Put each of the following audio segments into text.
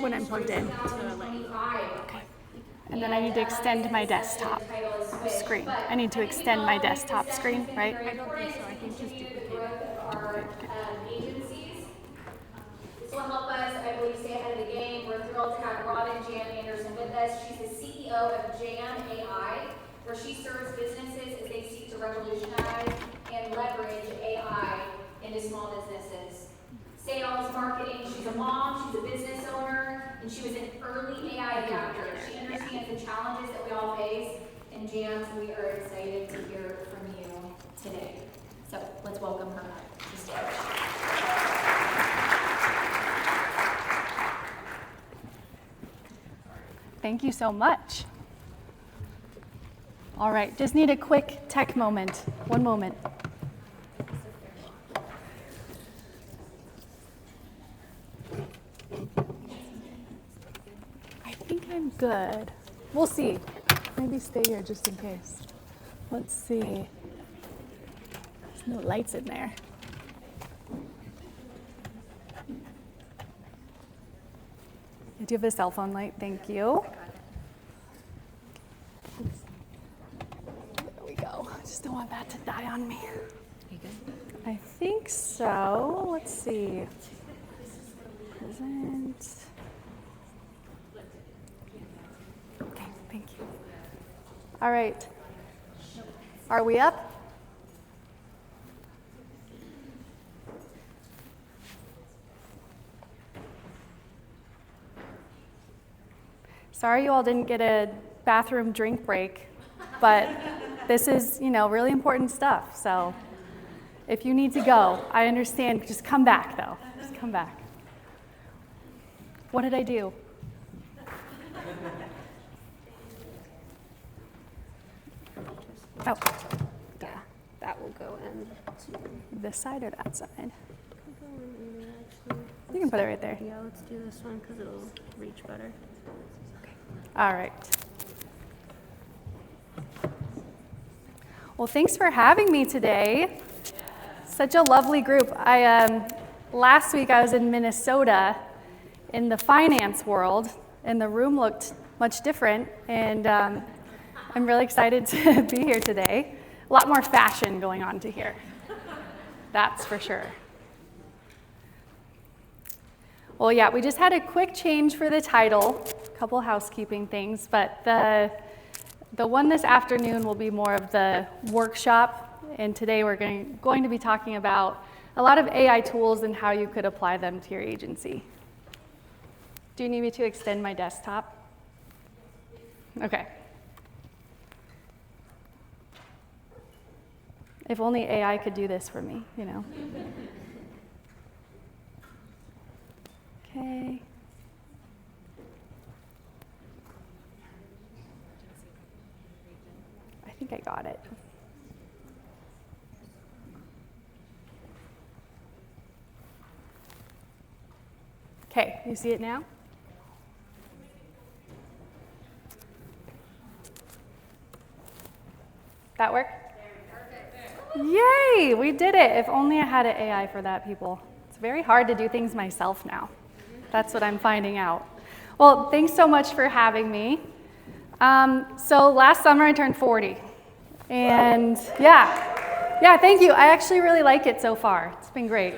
when I'm plugged in. Okay. And then I need to extend my desktop screen. I need to extend my desktop screen, right? I don't think so. I think just duplicate it. Agencies. This will help us, I believe, stay ahead of the game. We're thrilled to have Robyn with us. She's the CEO of Jam AI, where she serves businesses as they seek to revolutionize and leverage AI into small businesses. Sales, marketing, she's a mom, she's a business owner, and she was an early AI adopter. She understands the challenges that we all face, and Jam, we are excited to hear from you today. So let's welcome her to the stage. Thank you so much. All right, just need a quick tech moment. One moment. I think I'm good. We'll see. Maybe stay here just in case. Let's see. There's no lights in there. Do you have a cell phone light? Thank you. There we go. I just don't want that to die on me. You good? I think so. Let's see. Present. Okay, thank you. All right. Are we up? Sorry you all didn't get a bathroom drink break, but this is, really important stuff. So if you need to go, I understand. Just come back, though. Just come back. What did I do? Oh, Yeah, that will go in to this side or that side? go in either, actually. You can put it right there. Yeah, let's do this one because it'll reach better. All right. Well, thanks for having me today. Such a lovely group. Last week I was in Minnesota in the finance world, and the room looked much different, and I'm really excited to be here today. A lot more fashion going on to here. That's for sure. Well, yeah, we just had a quick change for the title, a couple housekeeping things, but the one this afternoon will be more of the workshop, and today we're going to be talking about a lot of AI tools and how you could apply them to your agency. Do you need me to extend my desktop? Okay. If only AI could do this for me, Okay. I think I got it. Okay, you see it now? That work? Yay, we did it. If only I had an AI for that, people. It's very hard to do things myself now. That's what I'm finding out. Well, thanks so much for having me. So last summer I turned 40. And yeah, thank you. I actually really like it so far. It's been great.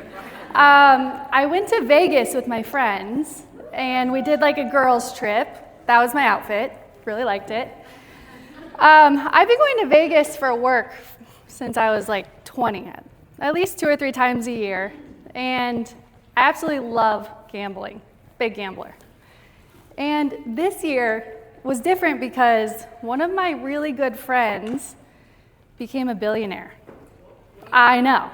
I went to Vegas with my friends, and we did like a girls' trip. That was my outfit. Really liked it. I've been going to Vegas for work since I was like 20, at least 2 or 3 times a year. And I absolutely love gambling, big gambler. And this year was different because one of my really good friends became a billionaire. I know,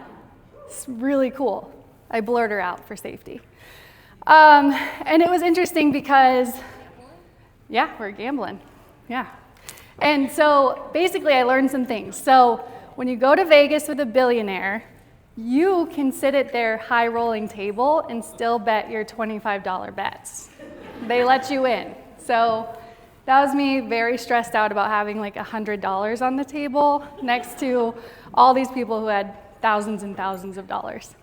it's really cool. I blurred her out for safety. And it was interesting because, yeah, we're gambling, yeah. And so basically I learned some things. So when you go to Vegas with a billionaire, you can sit at their high rolling table and still bet your $25 bets. They let you in. So that was me very stressed out about having like $100 on the table next to all these people who had thousands and thousands of dollars.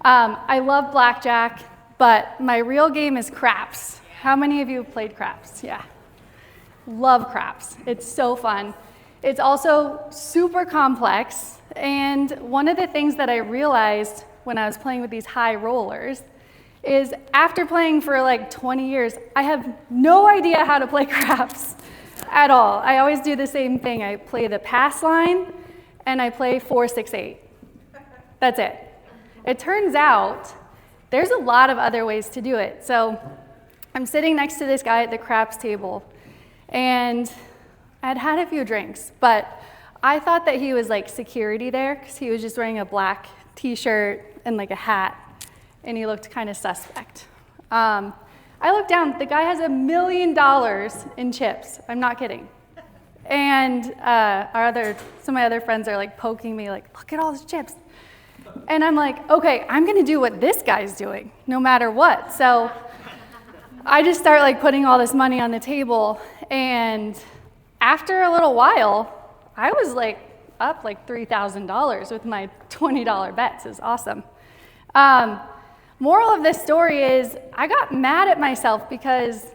I love blackjack, but my real game is craps. How many of you have played craps? Yeah. Love craps. It's so fun. It's also super complex. And one of the things that I realized when I was playing with these high rollers is after playing for like 20 years, I have no idea how to play craps at all. I always do the same thing. I play the pass line and I play 4, 6, 8. That's it. It turns out there's a lot of other ways to do it. So I'm sitting next to this guy at the craps table, and I'd had a few drinks, but I thought that he was like security there because he was just wearing a black t-shirt and like a hat, and he looked kind of suspect. I looked down, the guy has $1 million in chips. I'm not kidding. And some of my other friends are like poking me like, look at all those chips. And I'm like, okay, I'm gonna do what this guy's doing, no matter what. So I just start like putting all this money on the table, and after a little while, I was like up like $3,000 with my $20 bets. It was awesome. Moral of this story is I got mad at myself because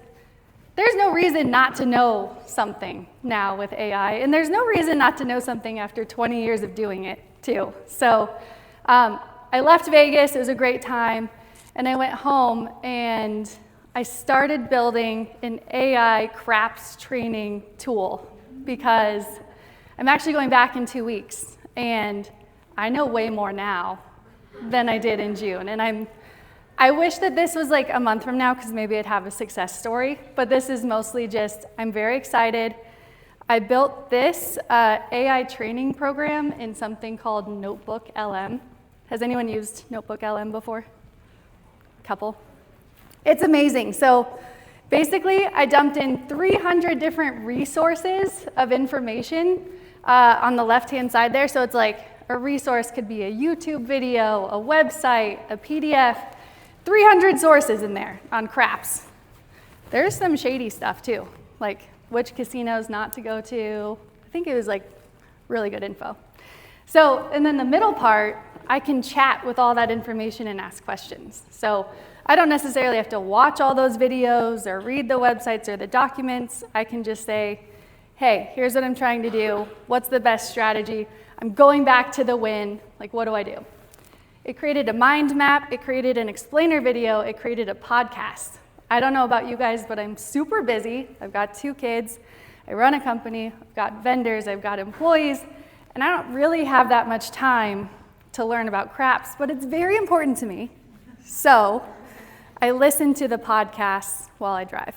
there's no reason not to know something now with AI, and there's no reason not to know something after 20 years of doing it too. So I left Vegas, it was a great time, and I went home and I started building an AI craps training tool because I'm actually going back in 2 weeks, and I know way more now than I did in June. And I wish that this was like a month from now because maybe I'd have a success story, but this is mostly just, I'm very excited. I built this AI training program in something called Notebook LM. Has anyone used Notebook LM before? Couple. It's amazing. So basically, I dumped in 300 different resources of information on the left-hand side there. So it's like a resource could be a YouTube video, a website, a PDF, 300 sources in there on craps. There's some shady stuff too, like which casinos not to go to. I think it was like really good info. So, and then the middle part, I can chat with all that information and ask questions. So I don't necessarily have to watch all those videos or read the websites or the documents. I can just say, hey, here's what I'm trying to do. What's the best strategy? I'm going back to the win. Like, what do I do? It created a mind map. It created an explainer video. It created a podcast. I don't know about you guys, but I'm super busy. I've got 2 kids. I run a company. I've got vendors. I've got employees. And I don't really have that much time to learn about craps, but it's very important to me. So I listen to the podcasts while I drive.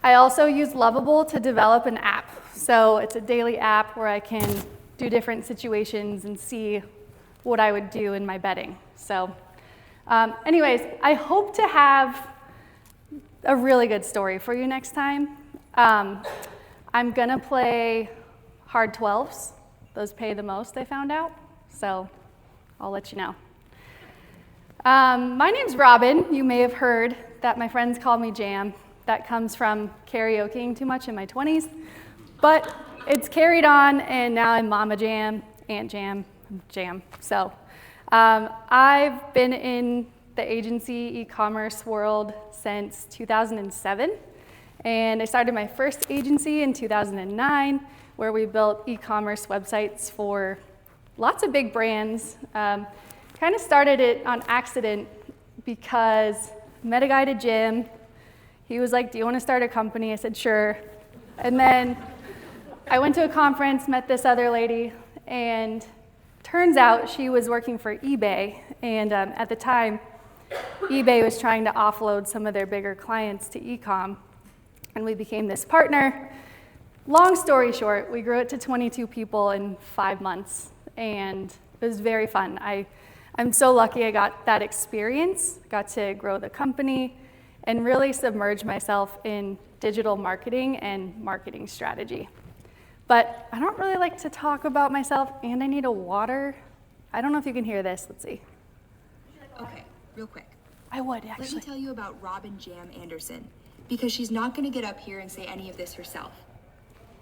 I also use Lovable to develop an app. So it's a daily app where I can do different situations and see what I would do in my betting. So anyways, I hope to have a really good story for you next time. I'm gonna play hard 12s. Those pay the most, I found out. So I'll let you know. My name's Robyn. You may have heard that my friends call me Jam. That comes from karaokeing too much in my 20s. But it's carried on, and now I'm Mama Jam, Aunt Jam, Jam. So I've been in the agency e-commerce world since 2007. And I started my first agency in 2009, where we built e-commerce websites for lots of big brands. Kind of started it on accident because I met a guy at a gym. He was like, do you want to start a company? I said, sure. And then I went to a conference, met this other lady, and turns out she was working for eBay. And at the time, eBay was trying to offload some of their bigger clients to e-com. And we became this partner. Long story short, we grew it to 22 people in 5 months. And it was very fun. I'm so lucky I got that experience, got to grow the company, and really submerge myself in digital marketing and marketing strategy. But I don't really like to talk about myself, and I need a water. I don't know if you can hear this. Let's see. Okay, real quick. I would, actually. Let me tell you about Robyn Jam Anderson, because she's not going to get up here and say any of this herself.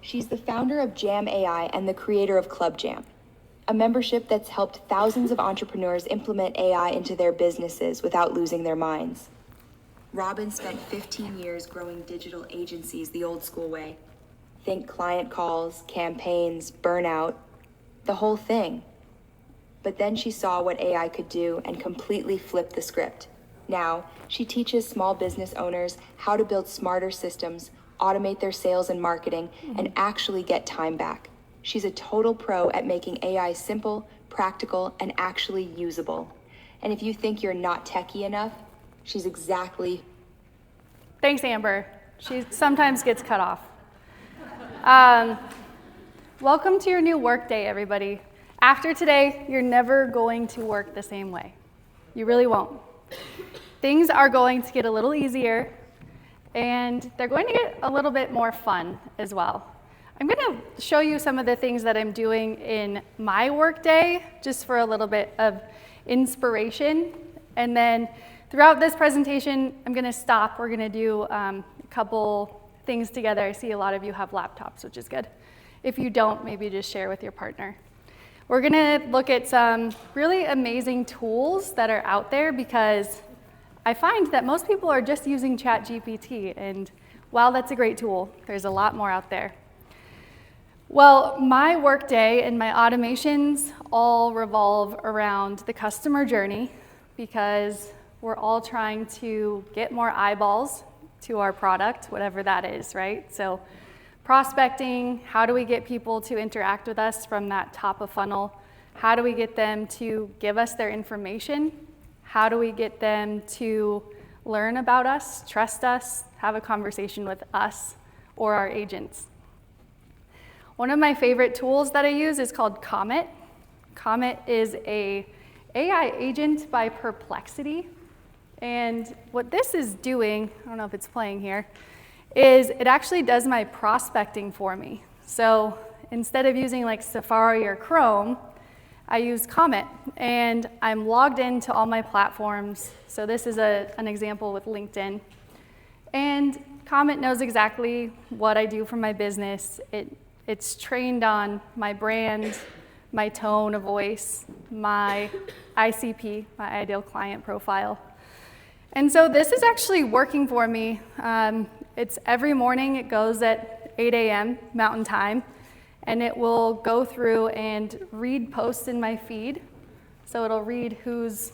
She's the founder of Jam AI and the creator of Club Jam, a membership that's helped thousands of entrepreneurs implement AI into their businesses without losing their minds. Robyn spent 15 years growing digital agencies the old school way. Think client calls, campaigns, burnout, the whole thing. But then she saw what AI could do and completely flipped the script. Now, she teaches small business owners how to build smarter systems, automate their sales and marketing, and actually get time back. She's a total pro at making AI simple, practical, and actually usable. And if you think you're not techie enough, she's exactly. Thanks, Amber. She sometimes gets cut off. Welcome to your new workday, everybody. After today, you're never going to work the same way. You really won't. Things are going to get a little easier, and they're going to get a little bit more fun as well. I'm going to show you some of the things that I'm doing in my workday, just for a little bit of inspiration. And then throughout this presentation, I'm going to stop. We're going to do a couple things together. I see a lot of you have laptops, which is good. If you don't, maybe just share with your partner. We're going to look at some really amazing tools that are out there, because I find that most people are just using ChatGPT, and while that's a great tool, there's a lot more out there. Well, my workday and my automations all revolve around the customer journey, because we're all trying to get more eyeballs to our product, whatever that is, right? So prospecting, how do we get people to interact with us from that top of funnel? How do we get them to give us their information? How do we get them to learn about us, trust us, have a conversation with us or our agents? One of my favorite tools that I use is called Comet. Comet is a AI agent by Perplexity. And what this is doing, I don't know if it's playing here, is it actually does my prospecting for me. So instead of using like Safari or Chrome, I use Comet, and I'm logged into all my platforms. So this is an example with LinkedIn. And Comet knows exactly what I do for my business. It's trained on my brand, my tone of voice, my ICP, my ideal client profile. And so this is actually working for me. It's every morning, it goes at 8 a.m. Mountain Time, and it will go through and read posts in my feed. So it'll read who's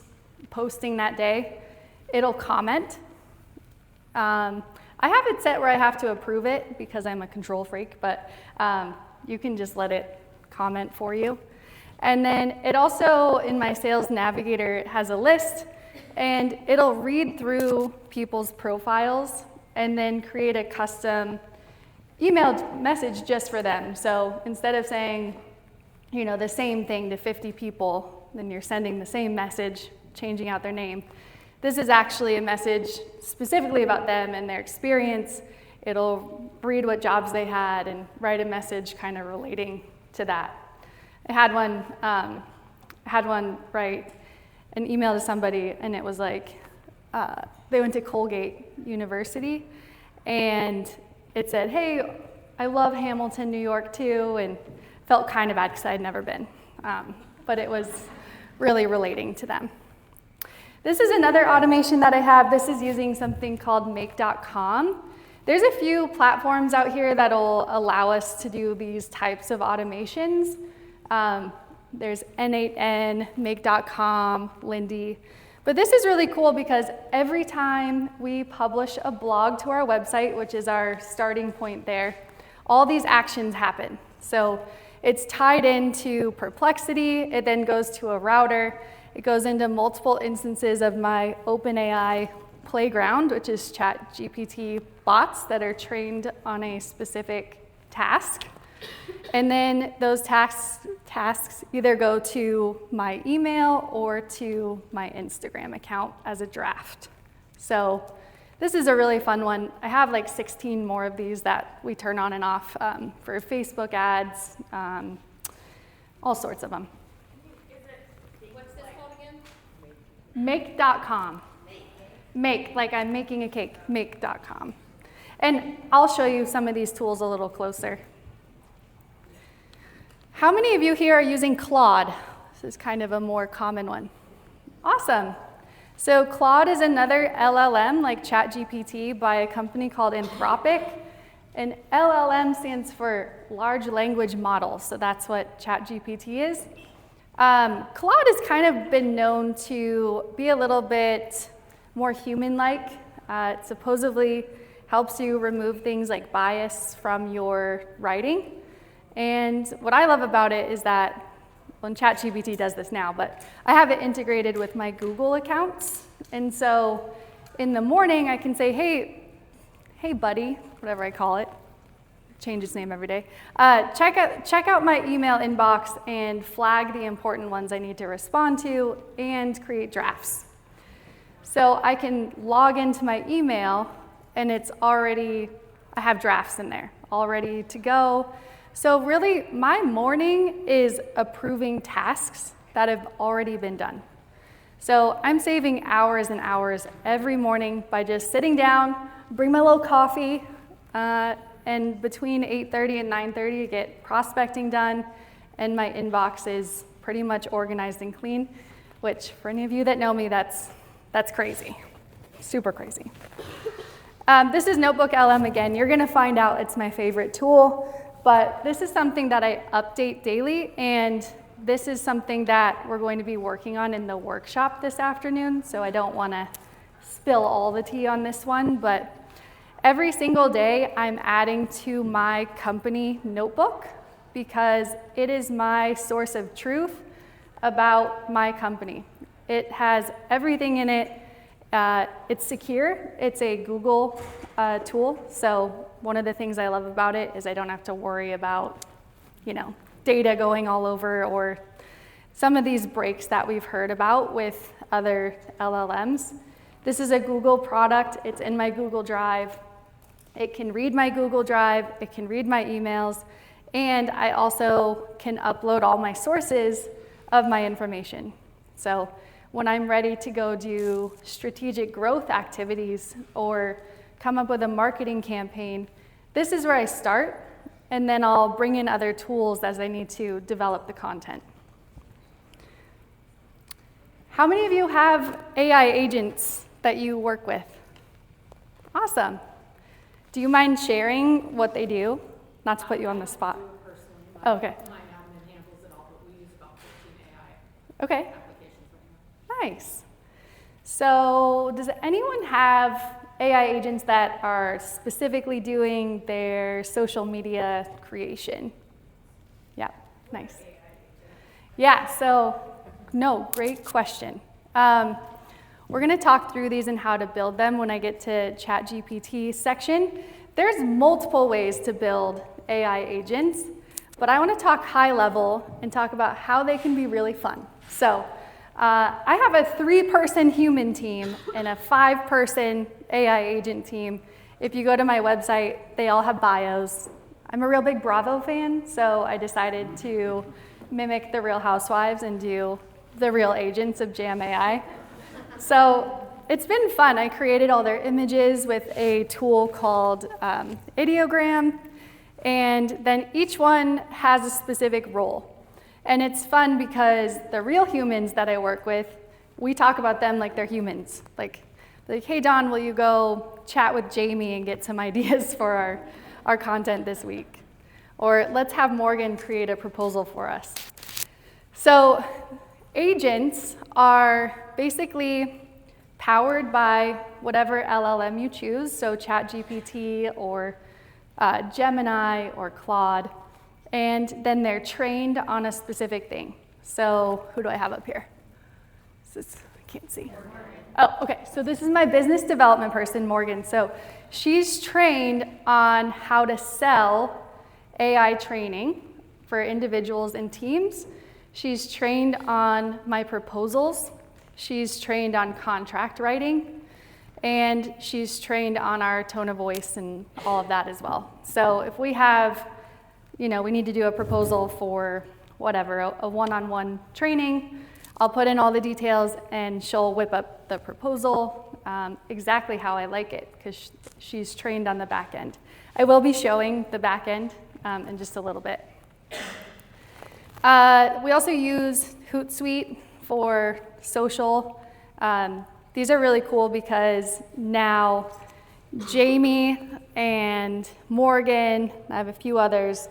posting that day. It'll comment. I have it set where I have to approve it because I'm a control freak, but you can just let it comment for you. And then it also, in my Sales Navigator, it has a list, and it'll read through people's profiles and then create a custom emailed message just for them. So instead of saying, the same thing to 50 people, then you're sending the same message, changing out their name. This is actually a message specifically about them and their experience. It'll read what jobs they had and write a message kind of relating to that. I had one write an email to somebody, and it was like, they went to Colgate University, and it said, hey, I love Hamilton, New York too, and felt kind of bad because I had never been, but it was really relating to them. This is another automation that I have. This is using something called make.com. There's a few platforms out here that'll allow us to do these types of automations. There's N8N, make.com, Lindy. But this is really cool because every time we publish a blog to our website, which is our starting point there, all these actions happen. So it's tied into Perplexity. It then goes to a router. It goes into multiple instances of my OpenAI playground, which is ChatGPT bots that are trained on a specific task. And then those tasks either go to my email or to my Instagram account as a draft. So this is a really fun one. I have like 16 more of these that we turn on and off for Facebook ads, all sorts of them. What's this called again? Make.com. Make, like I'm making a cake, make.com. And I'll show you some of these tools a little closer. How many of you here are using Claude? This is kind of a more common one. Awesome. So Claude is another LLM like ChatGPT by a company called Anthropic. And LLM stands for large language model, so that's what ChatGPT is. Claude has kind of been known to be a little bit more human-like. It supposedly helps you remove things like bias from your writing. And what I love about it is that, well, and ChatGPT does this now, but I have it integrated with my Google accounts. And so in the morning, I can say, hey buddy, whatever I call it, change its name every day. Check out my email inbox and flag the important ones I need to respond to and create drafts. So I can log into my email and I have drafts in there, all ready to go. So really, my morning is approving tasks that have already been done. So I'm saving hours and hours every morning by just sitting down, bring my little coffee, and between 8:30 and 9:30, get prospecting done, and my inbox is pretty much organized and clean, which for any of you that know me, that's crazy, super crazy. This is Notebook LM again. You're gonna find out it's my favorite tool, but this is something that I update daily, and this is something that we're going to be working on in the workshop this afternoon, so I don't wanna spill all the tea on this one, but every single day I'm adding to my company notebook because it is my source of truth about my company. It has everything in it. It's secure. It's a Google tool. So one of the things I love about it is I don't have to worry about, data going all over or some of these breaks that we've heard about with other LLMs. This is a Google product. It's in my Google Drive. It can read my Google Drive. It can read my emails. And I also can upload all my sources of my information. So when I'm ready to go do strategic growth activities or come up with a marketing campaign, this is where I start, and then I'll bring in other tools as I need to develop the content. How many of you have AI agents that you work with? Awesome. Do you mind sharing what they do? Not to put you on the spot. Oh, okay. My admin handles it all, but we use about 15 AI Okay. applications right now. Nice. So does anyone have AI agents that are specifically doing their social media creation? Yeah, nice. Yeah, so no, great question. We're gonna talk through these and how to build them when I get to ChatGPT section. There's multiple ways to build AI agents, but I wanna talk high level and talk about how they can be really fun. So I have a 3-person human team and a 5-person AI agent team. If you go to my website, they all have bios. I'm a real big Bravo fan, so I decided to mimic the Real Housewives and do the real agents of Jam AI. So it's been fun. I created all their images with a tool called Ideogram, and then each one has a specific role. And it's fun because the real humans that I work with, we talk about them like they're humans. Like, hey, Don, will you go chat with Jamie and get some ideas for our content this week? Or let's have Morgan create a proposal for us. So agents are basically powered by whatever LLM you choose, so ChatGPT or Gemini or Claude. And then they're trained on a specific thing. So who do I have up here? I can't see. Oh, okay, so this is my business development person, Morgan. So she's trained on how to sell AI training for individuals and teams. She's trained on my proposals. She's trained on contract writing. And she's trained on our tone of voice and all of that as well. So if we have we need to do a proposal for whatever, a one-on-one training. I'll put in all the details and she'll whip up the proposal exactly how I like it because she's trained on the back end. I will be showing the back end in just a little bit. We also use Hootsuite for social. these are really cool because now Jamie and Morgan, I have a few others,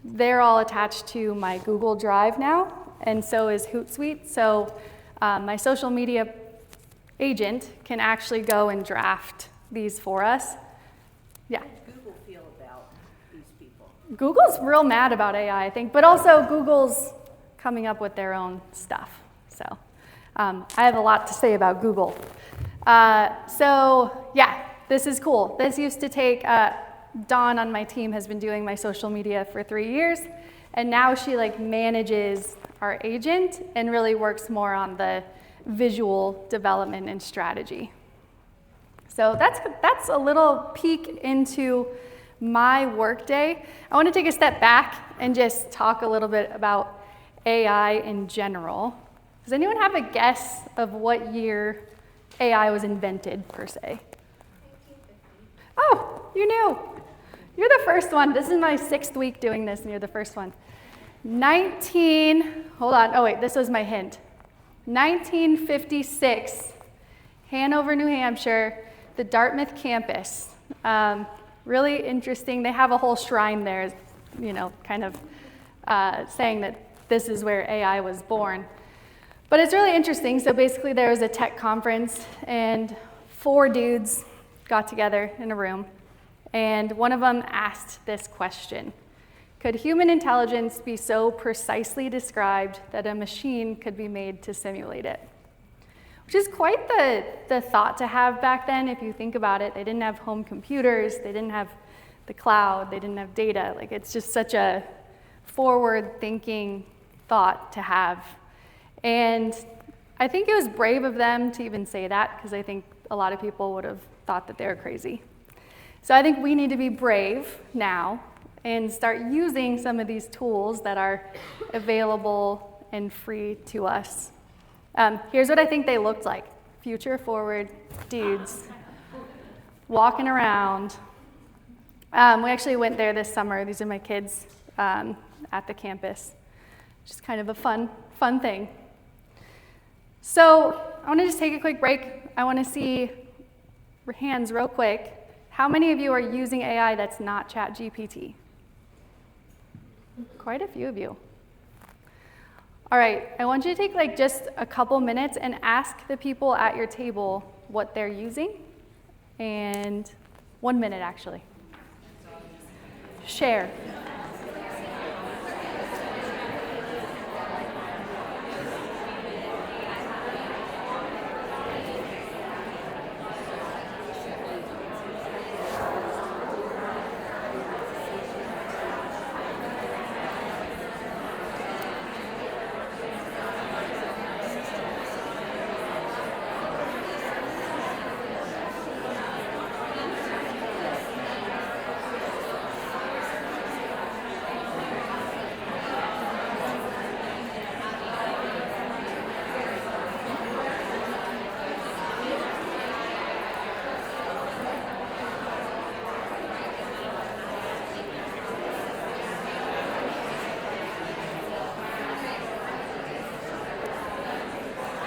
they're all attached to my Google Drive now, and so is Hootsuite. So my social media agent can actually go and draft these for us. Yeah. How does Google feel about these people? Google's real mad about AI, I think, but also Google's coming up with their own stuff. So I have a lot to say about Google. So yeah, this is cool. This used to take, Dawn on my team has been doing my social media for 3 years, and now she like manages our agent and really works more on the visual development and strategy. So that's a little peek into my workday. I want to take a step back and just talk a little bit about AI in general. Does anyone have a guess of what year AI was invented, per se? Oh, you knew. You're the first one. This is my 6th week doing this, and you're the first one. Hold on. Oh, wait, this was my hint. 1956, Hanover, New Hampshire, the Dartmouth campus. Really interesting. They have a whole shrine there, you know, kind of saying that this is where AI was born. But it's really interesting. So basically there was a tech conference and 4 dudes got together in a room, and one of them asked this question: could human intelligence be so precisely described that a machine could be made to simulate it? Which is quite the thought to have back then, if you think about it. They didn't have home computers, they didn't have the cloud, they didn't have data. Like, it's just such a forward-thinking thought to have. And I think it was brave of them to even say that, because I think a lot of people would have thought that they were crazy. So I think we need to be brave now and start using some of these tools that are available and free to us. Here's what I think they looked like. Future forward dudes walking around. We actually went there this summer. These are my kids at the campus. Just kind of a fun thing. So I want to just take a quick break. I want to see hands real quick. How many of you are using AI that's not ChatGPT? Quite a few of you. All right, I want you to take like just a couple minutes and ask the people at your table what they're using. And 1 minute, actually. Share.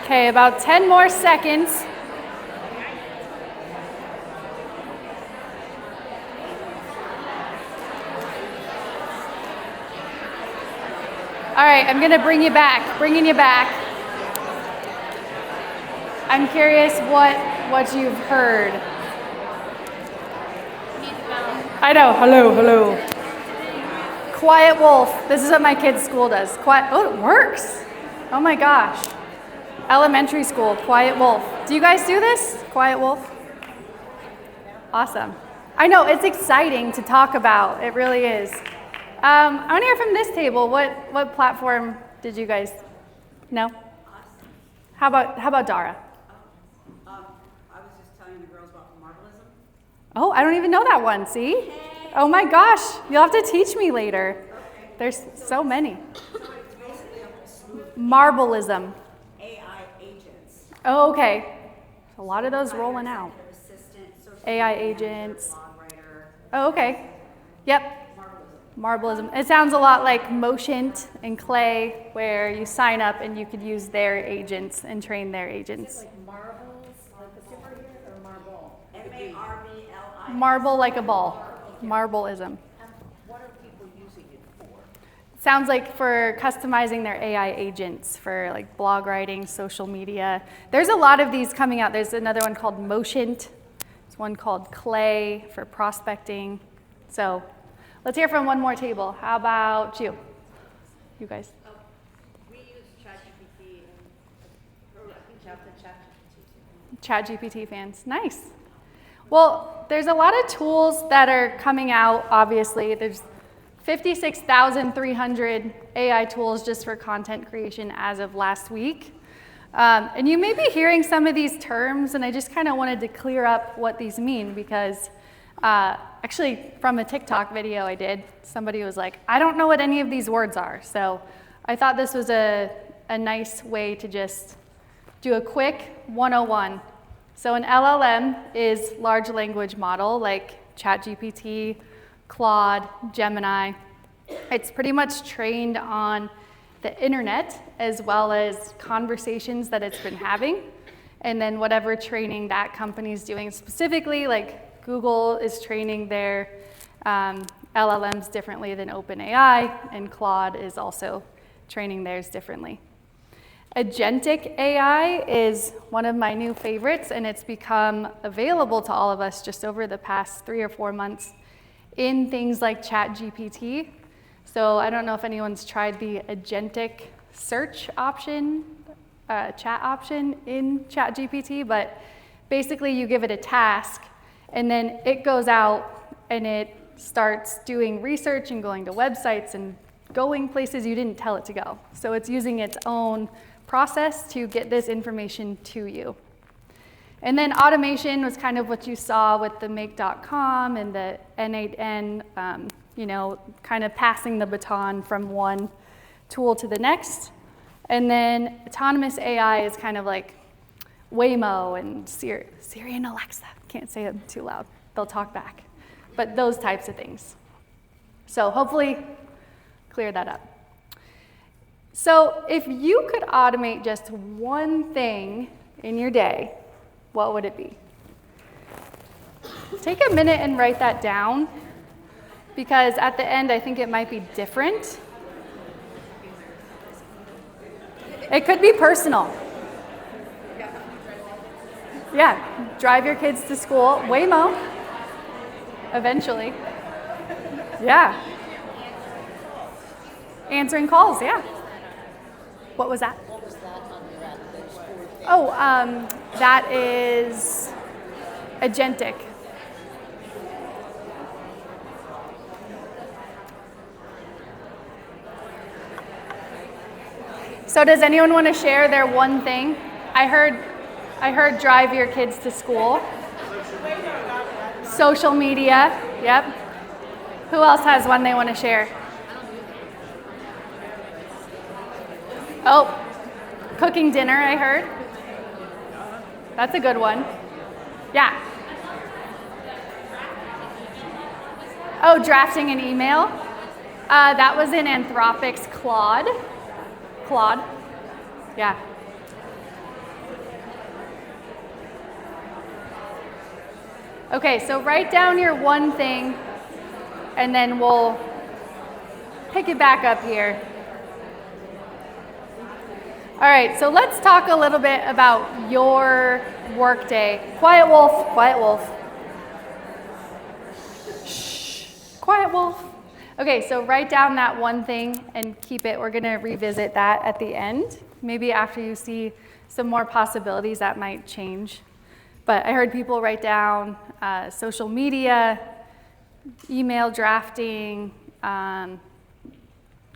Okay, about 10 more seconds. All right, I'm gonna bringing you back. I'm curious what you've heard. I know, hello. Quiet Wolf, this is what my kids' school does. Oh, it works. Oh my gosh. Elementary school, Quiet Wolf. Do you guys do this? Quiet Wolf? Awesome. I know, it's exciting to talk about. It really is. I want to hear from this table. What platform did you guys know? How about Dara? I was just telling the girls about Marbleism. Oh, I don't even know that one. See? Oh my gosh, you'll have to teach me later. There's so many. Marbleism. AI agents. Oh, okay. A lot of those rolling out. Assistant, social AI media agents. manager, blog writer, Oh, okay. Yep. Marbleism. Marbleism. It sounds a lot like Motioned and Clay, where you sign up and you could use their agents and train their agents. Like marbles Marble like a ball. Marbleism. What are people using it for? Sounds like for customizing their AI agents for like blog writing, social media. There's a lot of these coming out. There's another one called Motioned. There's one called Clay for prospecting. So let's hear from one more table. How about you? You guys. We use ChatGPT and reach out to ChatGPT. ChatGPT fans. Nice. Well, there's a lot of tools that are coming out, obviously. There's 56,300 AI tools just for content creation as of last week. And you may be hearing some of these terms, and I just kind of wanted to clear up what these mean because actually from a TikTok video I did, somebody was like, I don't know what any of these words are. So I thought this was a nice way to just do a quick 101. So an LLM is large language model like ChatGPT, Claude, Gemini. It's pretty much trained on the internet as well as conversations that it's been having. And then whatever training that company's doing specifically, like Google is training their LLMs differently than OpenAI, and Claude is also training theirs differently. Agentic AI is one of my new favorites, and it's become available to all of us just over the past 3 or 4 months in things like ChatGPT. So I don't know if anyone's tried the agentic search option, chat option in ChatGPT, but basically you give it a task, and then it goes out and it starts doing research and going to websites and going places you didn't tell it to go. So it's using its own process to get this information to you. And then automation was kind of what you saw with the make.com and the N8N, kind of passing the baton from one tool to the next. And then autonomous AI is kind of like Waymo and Siri and Alexa. Can't say it too loud. They'll talk back. But those types of things. So hopefully clear that up. So if you could automate just one thing in your day, what would it be? Take a minute and write that down, because at the end I think it might be different. It could be personal. Yeah, drive your kids to school. Waymo, eventually. Yeah. Answering calls, yeah. What was that? What was that on your page 4? Oh, that is agentic. So does anyone want to share their one thing? I heard drive your kids to school. Social media, yep. Who else has one they want to share? Oh, cooking dinner, I heard. That's a good one. Yeah. Oh, drafting an email. That was in Anthropic's Claude. Claude. Yeah. Okay, so write down your one thing, and then we'll pick it back up here. All right, so let's talk a little bit about your workday. Quiet wolf, quiet wolf. Shh, quiet wolf. Okay, so write down that one thing and keep it. We're gonna revisit that at the end. Maybe after you see some more possibilities that might change. But I heard people write down social media, email drafting,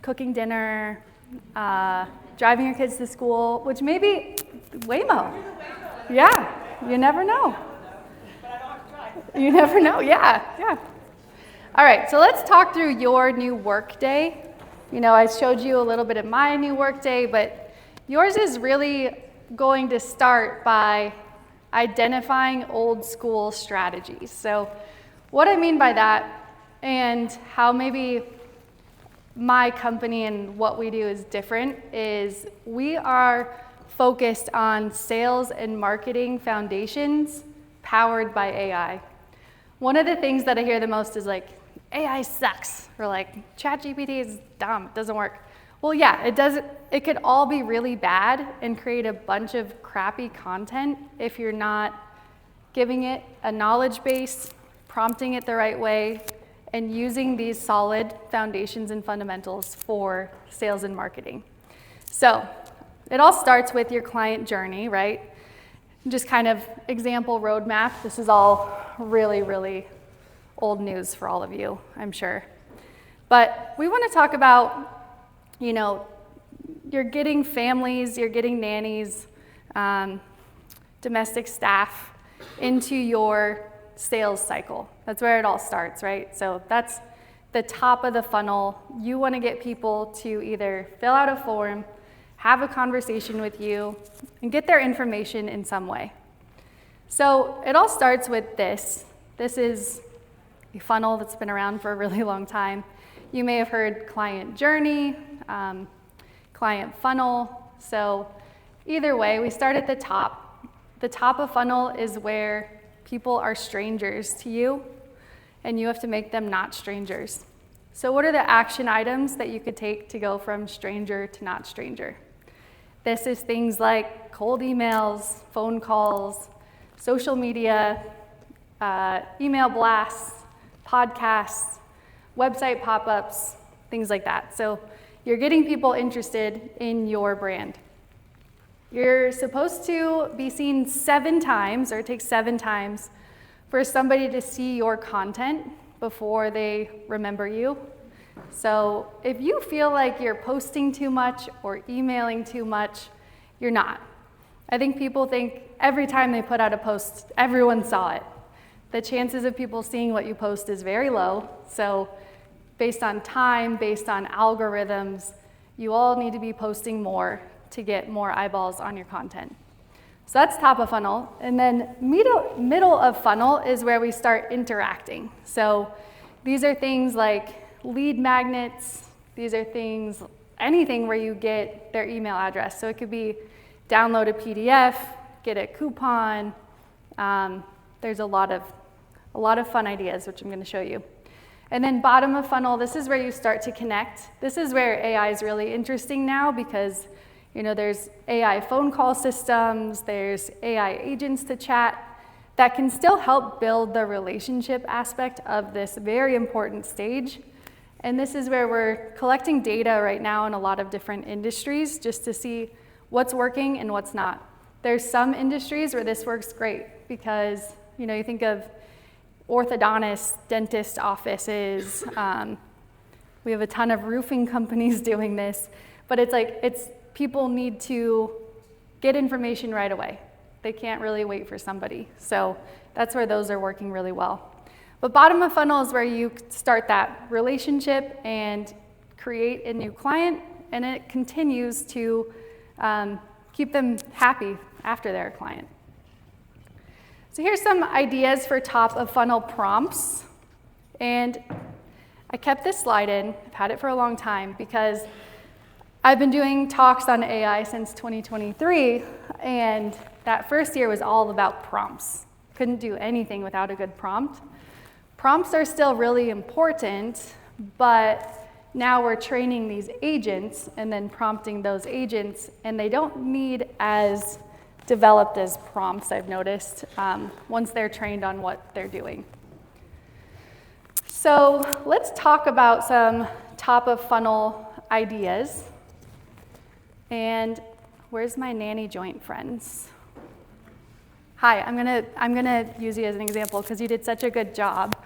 cooking dinner, driving your kids to school, which maybe Waymo. Yeah, you never know. You never know, yeah. All right, so let's talk through your new workday. I showed you a little bit of my new workday, but yours is really going to start by identifying old school strategies. So what I mean by that, and how maybe my company and what we do is different, is we are focused on sales and marketing foundations powered by AI. one of the things that I hear the most is like, AI sucks, or like, ChatGPT is dumb, it doesn't work. Well, yeah, it does. It could all be really bad and create a bunch of crappy content if you're not giving it a knowledge base, prompting it the right way, and using these solid foundations and fundamentals for sales and marketing. So it all starts with your client journey, right? Just kind of example roadmap. This is all really, really old news for all of you, I'm sure. But we want to talk about, you know, you're getting families, you're getting nannies, domestic staff into your sales cycle. That's where it all starts, right? So that's the top of the funnel. You want to get people to either fill out a form, have a conversation with you, and get their information in some way. So it all starts with this. This is a funnel that's been around for a really long time. You may have heard client journey, client funnel. So either way, we start at the top. The top of funnel is where people are strangers to you, and you have to make them not strangers. So what are the action items that you could take to go from stranger to not stranger? This is things like cold emails, phone calls, social media, email blasts, podcasts, website pop-ups, things like that. So you're getting people interested in your brand. You're supposed to be seen 7 times, or it takes 7 times for somebody to see your content before they remember you. So if you feel like you're posting too much or emailing too much, you're not. I think people think every time they put out a post, everyone saw it. The chances of people seeing what you post is very low. So based on time, based on algorithms, you all need to be posting more to get more eyeballs on your content. So that's top of funnel. And then middle of funnel is where we start interacting. So these are things like lead magnets. These are things, anything where you get their email address. So it could be download a PDF, get a coupon. There's a lot of fun ideas, which I'm going to show you. And then bottom of funnel, this is where you start to connect. This is where AI is really interesting now because, you know, there's AI phone call systems, there's AI agents to chat that can still help build the relationship aspect of this very important stage. And this is where we're collecting data right now in a lot of different industries just to see what's working and what's not. There's some industries where this works great because, you know, you think of orthodontists, dentist offices. We have a ton of roofing companies doing this, but it's people need to get information right away. They can't really wait for somebody. So that's where those are working really well. But bottom of funnel is where you start that relationship and create a new client, and it continues to keep them happy after they're a client. So here's some ideas for top of funnel prompts. And I kept this slide in, I've had it for a long time because I've been doing talks on AI since 2023, and that first year was all about prompts. Couldn't do anything without a good prompt. Prompts are still really important, but now we're training these agents and then prompting those agents, and they don't need as developed as prompts, I've noticed, once they're trained on what they're doing. So let's talk about some top of funnel ideas. And where's my nanny joint friends? Hi, I'm gonna use you as an example because you did such a good job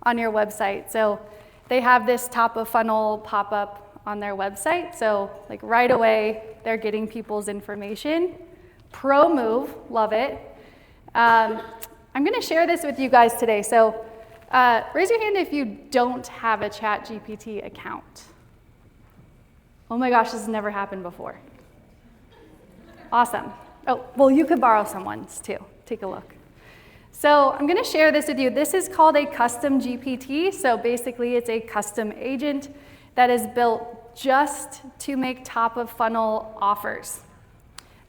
on your website. So they have this top of funnel pop-up on their website. So like right away, they're getting people's information. Pro move, love it. I'm gonna share this with you guys today. So raise your hand if you don't have a ChatGPT account. Oh my gosh, this has never happened before. Awesome. Oh, well, you could borrow someone's too. Take a look. So I'm gonna share this with you. This is called a custom GPT. So basically it's a custom agent that is built just to make top of funnel offers.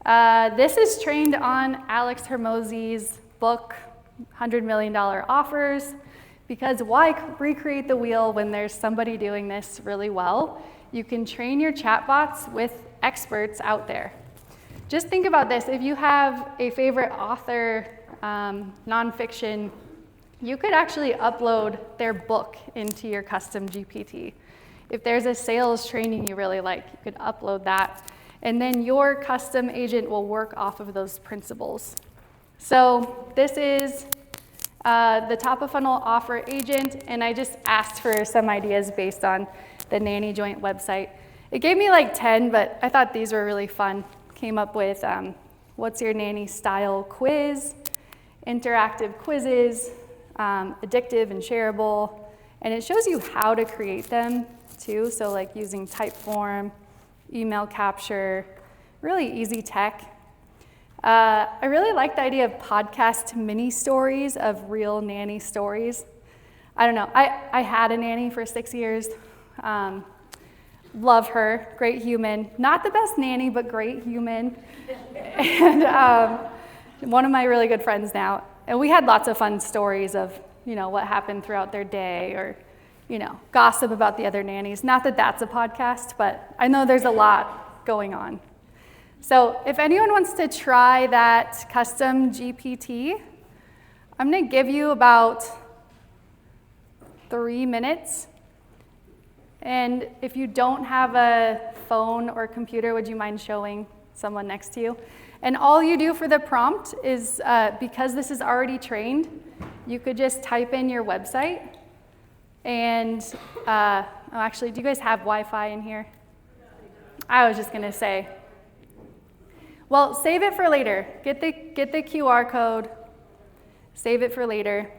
This is trained on Alex Hermosi's book, $100 million offers, because why recreate the wheel when there's somebody doing this really well? You can train your chatbots with experts out there. Just think about this. If you have a favorite author, nonfiction, you could actually upload their book into your custom GPT. If there's a sales training you really like, you could upload that. And then your custom agent will work off of those principles. So this is the top of funnel offer agent, and I just asked for some ideas based on the Nanny Joint website. It gave me like 10, but I thought these were really fun. Came up with what's your nanny style quiz, interactive quizzes, addictive and shareable, and it shows you how to create them too, so like using Typeform, email capture, really easy tech. I really like the idea of podcast mini stories of real nanny stories. I don't know, I had a nanny for 6 years. Love her, great human. Not the best nanny, but great human. And one of my really good friends now. And we had lots of fun stories of, what happened throughout their day, or, gossip about the other nannies. Not that that's a podcast, but I know there's a lot going on. So if anyone wants to try that custom GPT, I'm going to give you about 3 minutes. And if you don't have a phone or computer, would you mind showing someone next to you? And all you do for the prompt is, because this is already trained, you could just type in your website. And actually, do you guys have Wi-Fi in here? I was just going to say. Well, save it for later. Get the QR code. Save it for later.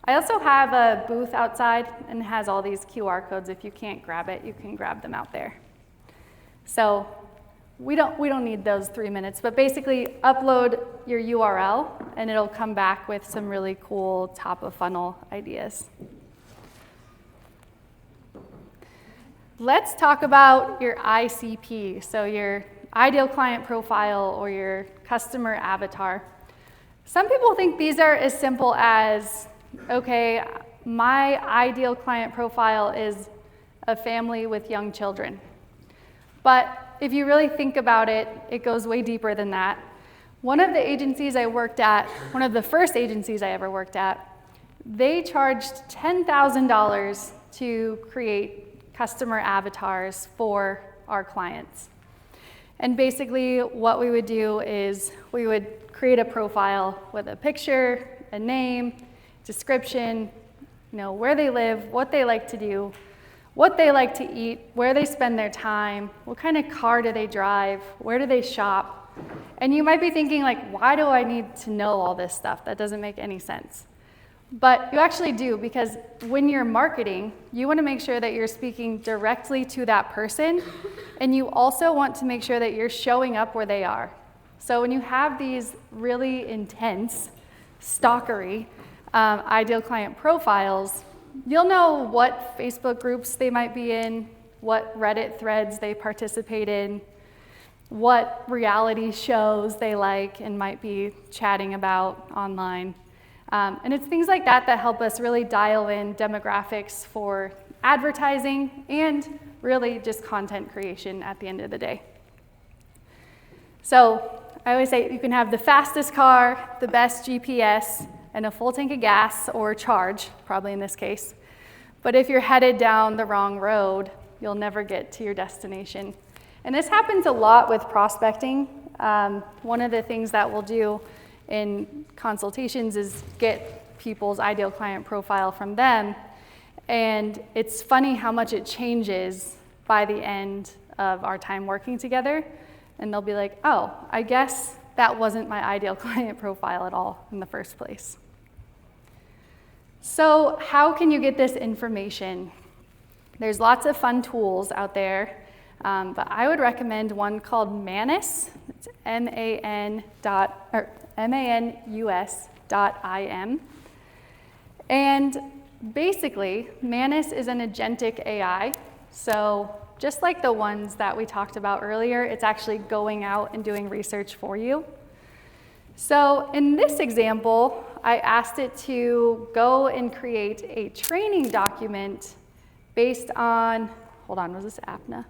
I also have a booth outside, and it has all these QR codes. If you can't grab it, you can grab them out there. So we don't need those 3 minutes, but basically upload your URL, and it'll come back with some really cool top of funnel ideas. Let's talk about your ICP, so your ideal client profile or your customer avatar. Some people think these are as simple as, okay, my ideal client profile is a family with young children. But if you really think about it, it goes way deeper than that. One of the agencies I worked at, one of the first agencies I ever worked at, they charged $10,000 to create customer avatars for our clients. And basically what we would do is we would create a profile with a picture, a name, description, where they live, what they like to do, what they like to eat, where they spend their time, what kind of car do they drive, where do they shop. And you might be thinking, like, why do I need to know all this stuff? That doesn't make any sense. But you actually do, because when you're marketing, you want to make sure that you're speaking directly to that person, and you also want to make sure that you're showing up where they are. So when you have these really intense, stalkery, ideal client profiles, you'll know what Facebook groups they might be in, what Reddit threads they participate in, what reality shows they like and might be chatting about online. And it's things like that that help us really dial in demographics for advertising and really just content creation at the end of the day. So I always say you can have the fastest car, the best GPS, and a full tank of gas or charge, probably in this case. But if you're headed down the wrong road, you'll never get to your destination. And this happens a lot with prospecting. One of the things that we'll do in consultations is get people's ideal client profile from them. And it's funny how much it changes by the end of our time working together. And they'll be like, oh, I guess that wasn't my ideal client profile at all in the first place. So how can you get this information? There's lots of fun tools out there, but I would recommend one called Manus. It's manus.im. And basically, Manus is an agentic AI. So just like the ones that we talked about earlier, it's actually going out and doing research for you. So in this example, I asked it to go and create a training document based on, hold on, was this APNA?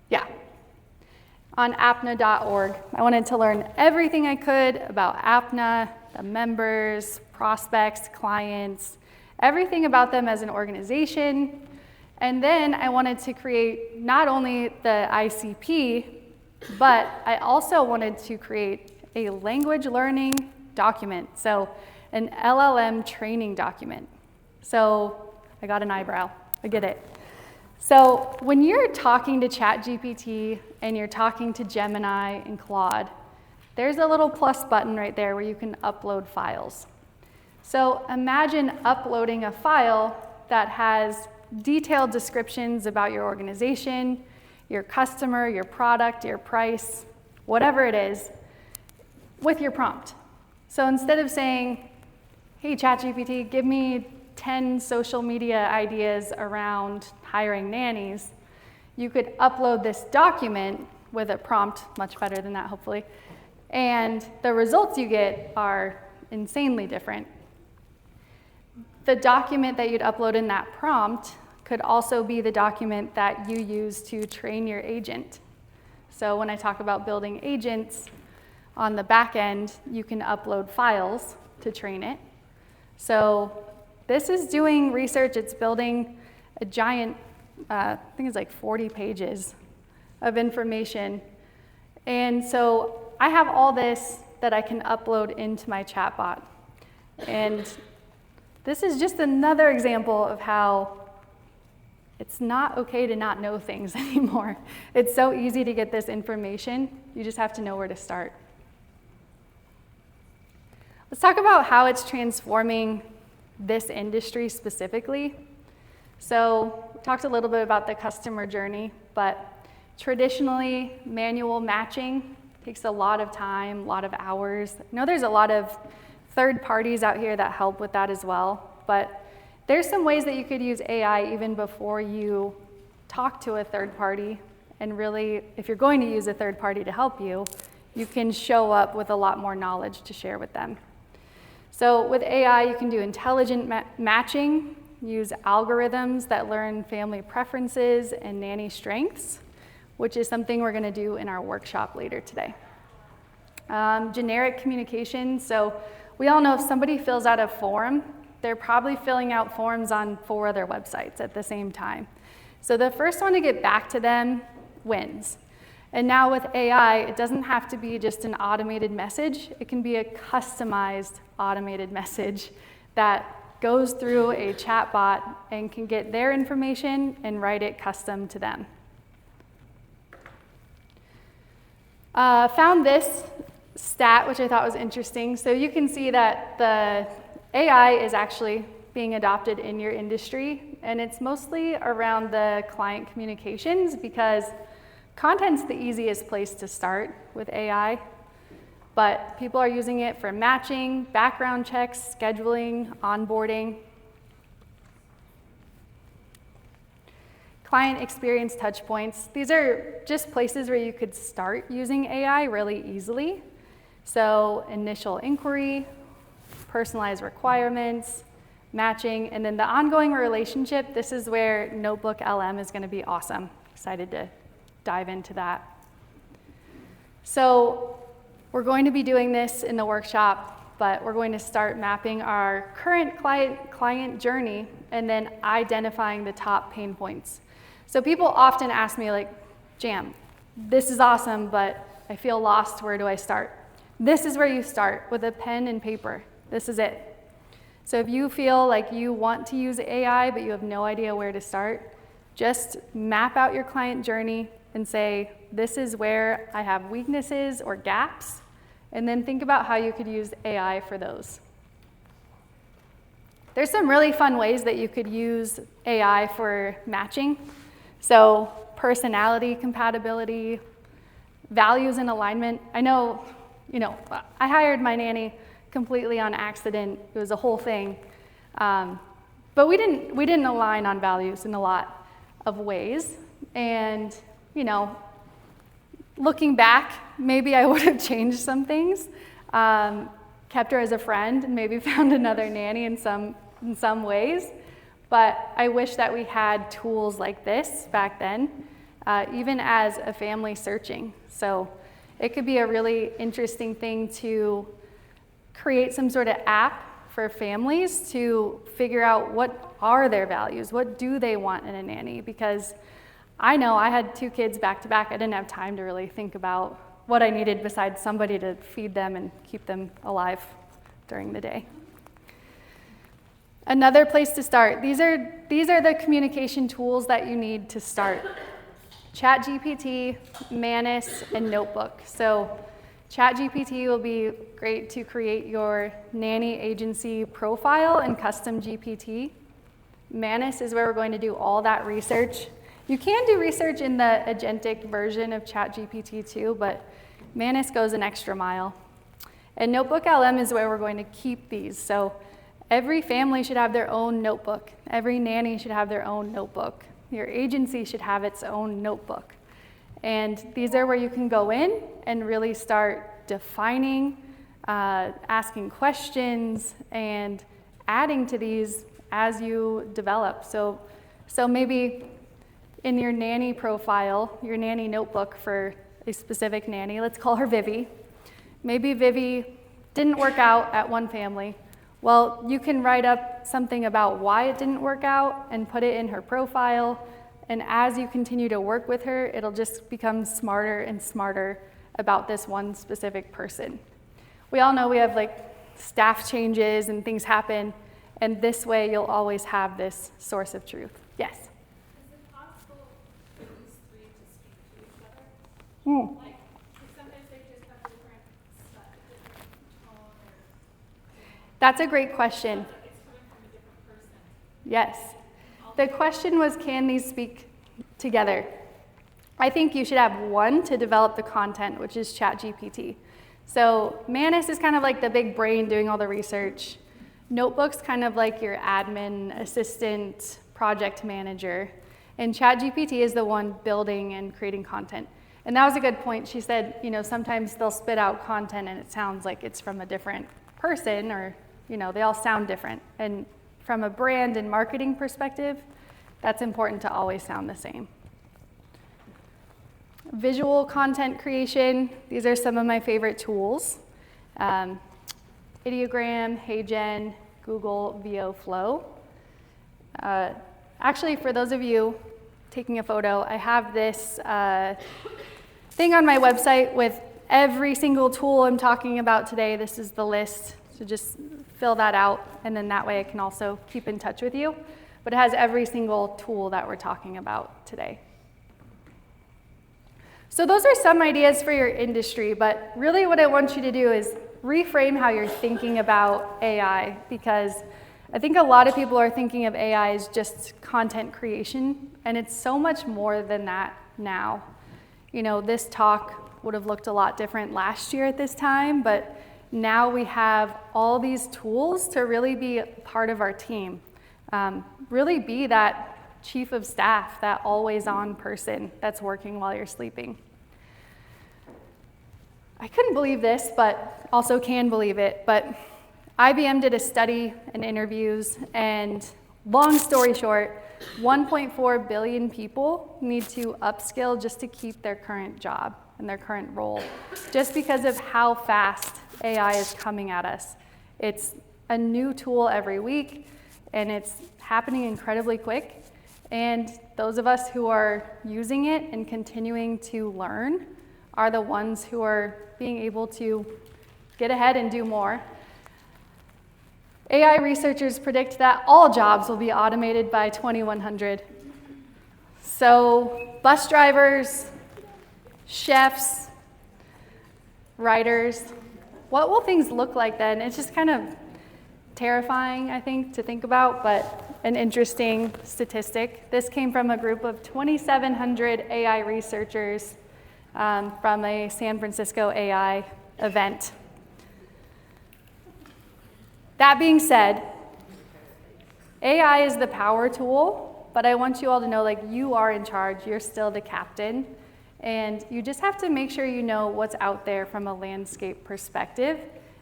Yeah, on apna.org. I wanted to learn everything I could about APNA, the members, prospects, clients, everything about them as an organization. And then I wanted to create not only the ICP, but I also wanted to create a language learning document, so an LLM training document. So I got an eyebrow, I get it. So when you're talking to ChatGPT and you're talking to Gemini and Claude, there's a little plus button right there where you can upload files. So imagine uploading a file that has detailed descriptions about your organization, your customer, your product, your price, whatever it is, with your prompt. So instead of saying, hey, ChatGPT, give me 10 social media ideas around hiring nannies, you could upload this document with a prompt, much better than that, hopefully, and the results you get are insanely different. The document that you'd upload in that prompt could also be the document that you use to train your agent. So when I talk about building agents, on the back end, you can upload files to train it. So this is doing research. It's building a giant, I think it's like 40 pages of information. And so I have all this that I can upload into my chatbot. And this is just another example of how it's not okay to not know things anymore. It's so easy to get this information. You just have to know where to start. Let's talk about how it's transforming this industry specifically. So we talked a little bit about the customer journey, but traditionally, manual matching takes a lot of time, a lot of hours. I know there's a lot of third parties out here that help with that as well, but there's some ways that you could use AI even before you talk to a third party. And really, if you're going to use a third party to help you, you can show up with a lot more knowledge to share with them. So with AI, you can do intelligent matching, use algorithms that learn family preferences and nanny strengths, which is something we're going to do in our workshop later today. Generic communication. So we all know if somebody fills out a form, they're probably filling out forms on 4 other websites at the same time. So the first one to get back to them wins. And now with AI, it doesn't have to be just an automated message. It can be a customized automated message that goes through a chatbot and can get their information and write it custom to them. Found this stat, which I thought was interesting. So you can see that the AI is actually being adopted in your industry, and it's mostly around the client communications because content's the easiest place to start with AI, but people are using it for matching, background checks, scheduling, onboarding. Client experience touch points. These are just places where you could start using AI really easily. So initial inquiry, personalized requirements, matching, and then the ongoing relationship. This is where Notebook LM is going to be awesome. Excited to dive into that. So we're going to be doing this in the workshop, but we're going to start mapping our current client journey and then identifying the top pain points. So people often ask me like, Jam, this is awesome, but I feel lost. Where do I start? This is where you start, with a pen and paper. This is it. So if you feel like you want to use AI, but you have no idea where to start, just map out your client journey and say, this is where I have weaknesses or gaps, and then think about how you could use AI for those. There's some really fun ways that you could use AI for matching. So personality compatibility, values and alignment. I know, I hired my nanny completely on accident. It was a whole thing. But we didn't align on values in a lot of ways. And, looking back, maybe I would have changed some things. kept her as a friend and maybe found another nanny in some ways. But I wish that we had tools like this back then, even as a family searching. So it could be a really interesting thing to create some sort of app for families to figure out what are their values, what do they want in a nanny, because I know I had 2 kids back to back. I didn't have time to really think about what I needed besides somebody to feed them and keep them alive during the day. Another place to start. These are the communication tools that you need to start. ChatGPT, Manus, and Notebook. So ChatGPT will be great to create your nanny agency profile and custom GPT. Manus is where we're going to do all that research. You can do research in the agentic version of ChatGPT too, but Manus goes an extra mile. And Notebook LM is where we're going to keep these. So every family should have their own notebook. Every nanny should have their own notebook. Your agency should have its own notebook. And these are where you can go in and really start defining, asking questions, and adding to these as you develop. So maybe in your nanny profile, your nanny notebook for a specific nanny, let's call her Vivi. Maybe Vivi didn't work out at one family. Well, you can write up something about why it didn't work out and put it in her profile. And as you continue to work with her, it'll just become smarter and smarter about this one specific person. We all know we have like staff changes and things happen, and this way you'll always have this source of truth. Yes? Is it possible for these 3 to speak to each other? Like, 'cause sometimes they just have different tone or That's a great question. it's coming from a different person. Yes. The question was, can these speak together? I think you should have one to develop the content, which is ChatGPT. So Manus is kind of like the big brain doing all the research. Notebook's kind of like your admin, assistant, project manager. And ChatGPT is the one building and creating content. And that was a good point. She said, sometimes they'll spit out content and it sounds like it's from a different person, or, they all sound different. And from a brand and marketing perspective, that's important to always sound the same. Visual content creation, these are some of my favorite tools. Ideogram, HeyGen, Google VO Flow. Actually, for those of you taking a photo, I have this thing on my website with every single tool I'm talking about today. This is the list, so just fill that out, and then that way I can also keep in touch with you. But it has every single tool that we're talking about today. So those are some ideas for your industry, but really what I want you to do is reframe how you're thinking about AI, because I think a lot of people are thinking of AI as just content creation, and it's so much more than that now. This talk would have looked a lot different last year at this time, but now we have all these tools to really be part of our team. Really be that chief of staff, that always-on person that's working while you're sleeping. I couldn't believe this, but also can believe it, but IBM did a study and interviews, and long story short, 1.4 billion people need to upskill just to keep their current job and their current role, just because of how fast AI is coming at us. It's a new tool every week, and it's happening incredibly quick. And those of us who are using it and continuing to learn are the ones who are being able to get ahead and do more. AI researchers predict that all jobs will be automated by 2100. So bus drivers, chefs, writers, what will things look like then? It's just kind of terrifying, I think, to think about, but an interesting statistic. This came from a group of 2,700 AI researchers from a San Francisco AI event. That being said, AI is the power tool, but I want you all to know, you are in charge. You're still the captain, and you just have to make sure you know what's out there from a landscape perspective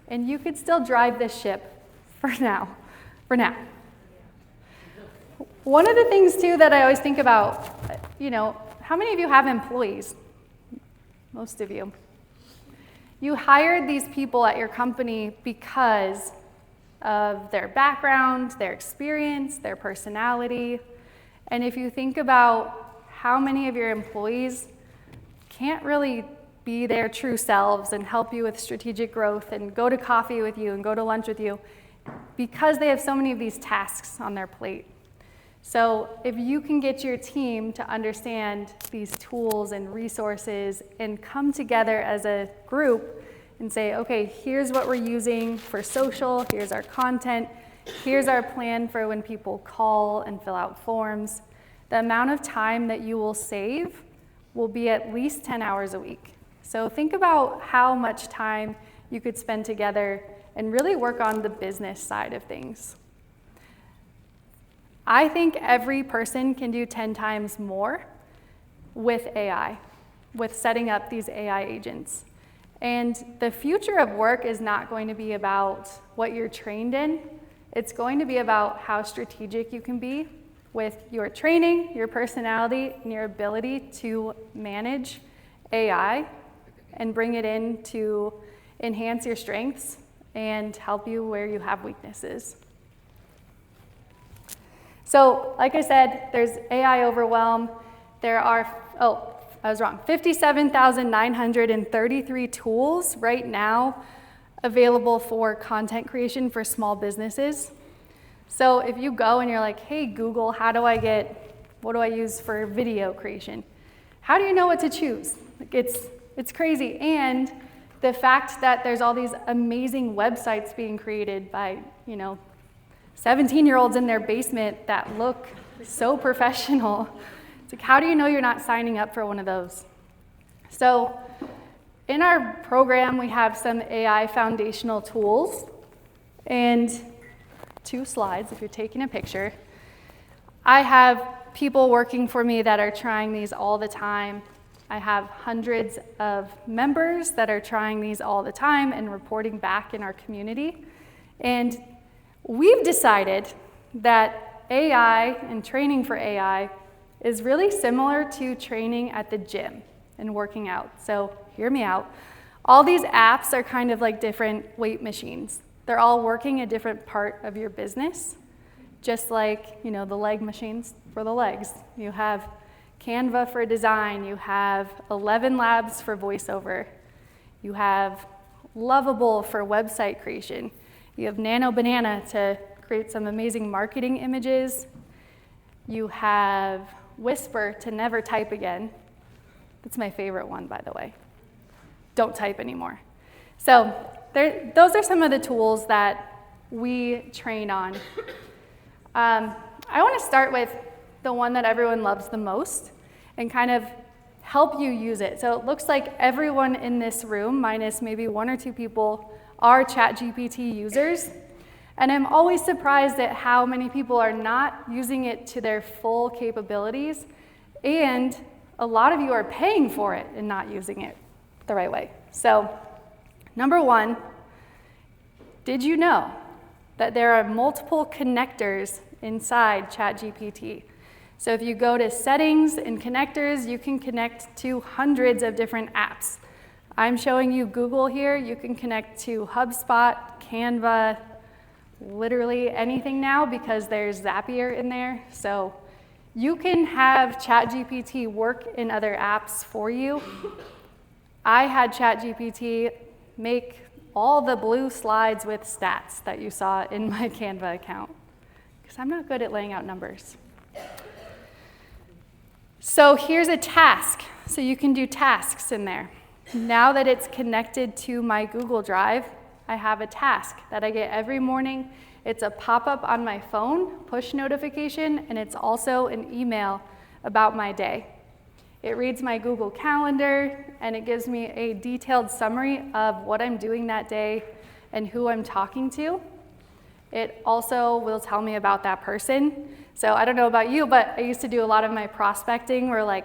and you could still drive this ship for now. One of the things too that I always think about, how many of you have employees? Most of you. You hired these people at your company because of their background, their experience, their personality. And if you think about how many of your employees can't really be their true selves and help you with strategic growth and go to coffee with you and go to lunch with you because they have so many of these tasks on their plate. So if you can get your team to understand these tools and resources and come together as a group and say, okay, here's what we're using for social, here's our content, here's our plan for when people call and fill out forms, the amount of time that you will save will be at least 10 hours a week. So think about how much time you could spend together and really work on the business side of things. I think every person can do 10 times more with AI, with setting up these AI agents. And the future of work is not going to be about what you're trained in. It's going to be about how strategic you can be with your training, your personality, and your ability to manage AI and bring it in to enhance your strengths and help you where you have weaknesses. So, like I said, there's AI overwhelm. There are, 57,933 tools right now available for content creation for small businesses. So if you go and you're like, hey, Google, what do I use for video creation? How do you know what to choose? It's crazy. And the fact that there's all these amazing websites being created by, 17-year-olds in their basement that look so professional. It's like, how do you know you're not signing up for one of those? So in our program, we have some AI foundational tools and 2 slides if you're taking a picture. I have people working for me that are trying these all the time. I have hundreds of members that are trying these all the time and reporting back in our community. And we've decided that AI and training for AI is really similar to training at the gym and working out. So hear me out. All these apps are kind of like different weight machines. They're all working a different part of your business, just like the leg machines for the legs. You have Canva for design. You have 11 Labs for voiceover. You have Lovable for website creation. You have Nano Banana to create some amazing marketing images. You have Whisper to never type again. That's my favorite one, by the way. Don't type anymore. So those are some of the tools that we train on. I want to start with the one that everyone loves the most and kind of help you use it. So it looks like everyone in this room, minus maybe 1 or 2 people, are ChatGPT users. And I'm always surprised at how many people are not using it to their full capabilities. And a lot of you are paying for it and not using it the right way. So, number 1, did you know that there are multiple connectors inside ChatGPT? So if you go to settings and connectors, you can connect to hundreds of different apps. I'm showing you Google here. You can connect to HubSpot, Canva, literally anything now because there's Zapier in there. So you can have ChatGPT work in other apps for you. I had ChatGPT make all the blue slides with stats that you saw in my Canva account because I'm not good at laying out numbers. So here's a task. So you can do tasks in there. Now that it's connected to my Google Drive, I have a task that I get every morning. It's a pop-up on my phone, push notification, and it's also an email about my day. It reads my Google Calendar, and it gives me a detailed summary of what I'm doing that day and who I'm talking to. It also will tell me about that person. So I don't know about you, but I used to do a lot of my prospecting where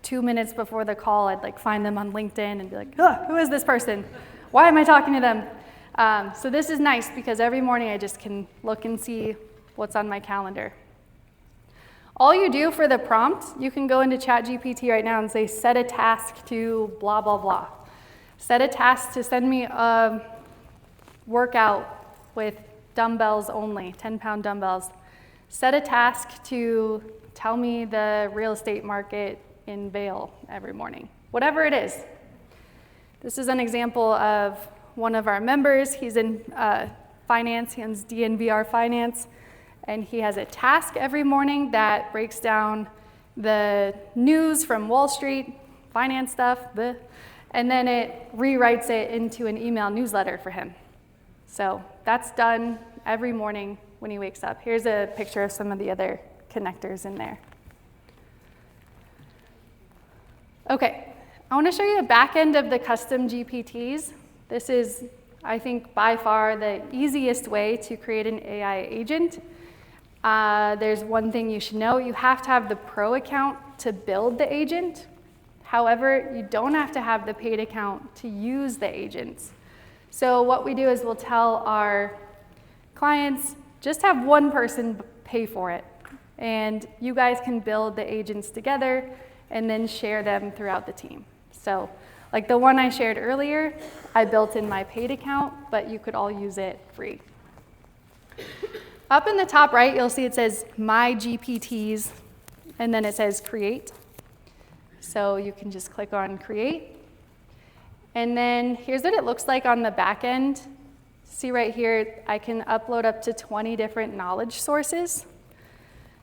2 minutes before the call, I'd find them on LinkedIn and be like, who is this person? Why am I talking to them? So this is nice because every morning I just can look and see what's on my calendar. All you do for the prompt, you can go into ChatGPT right now and say, set a task to blah, blah, blah. Set a task to send me a workout with dumbbells only, 10-pound dumbbells. Set a task to tell me the real estate market in Vail every morning, whatever it is. This is an example of one of our members. He's in finance, he owns DNVR Finance, and he has a task every morning that breaks down the news from Wall Street, finance stuff, and then it rewrites it into an email newsletter for him. So that's done every morning when he wakes up. Here's a picture of some of the other connectors in there. Okay, I want to show you the back end of the custom GPTs. This is, I think, by far the easiest way to create an AI agent. There's one thing you should know. You have to have the pro account to build the agent. However, you don't have to have the paid account to use the agents. So what we do is we'll tell our clients, just have one person pay for it. And you guys can build the agents together and then share them throughout the team. So like the one I shared earlier, I built in my paid account, but you could all use it free. Up in the top right, you'll see it says My GPTs, and then it says Create. So you can just click on Create. And then here's what it looks like on the back end. See right here, I can upload up to 20 different knowledge sources.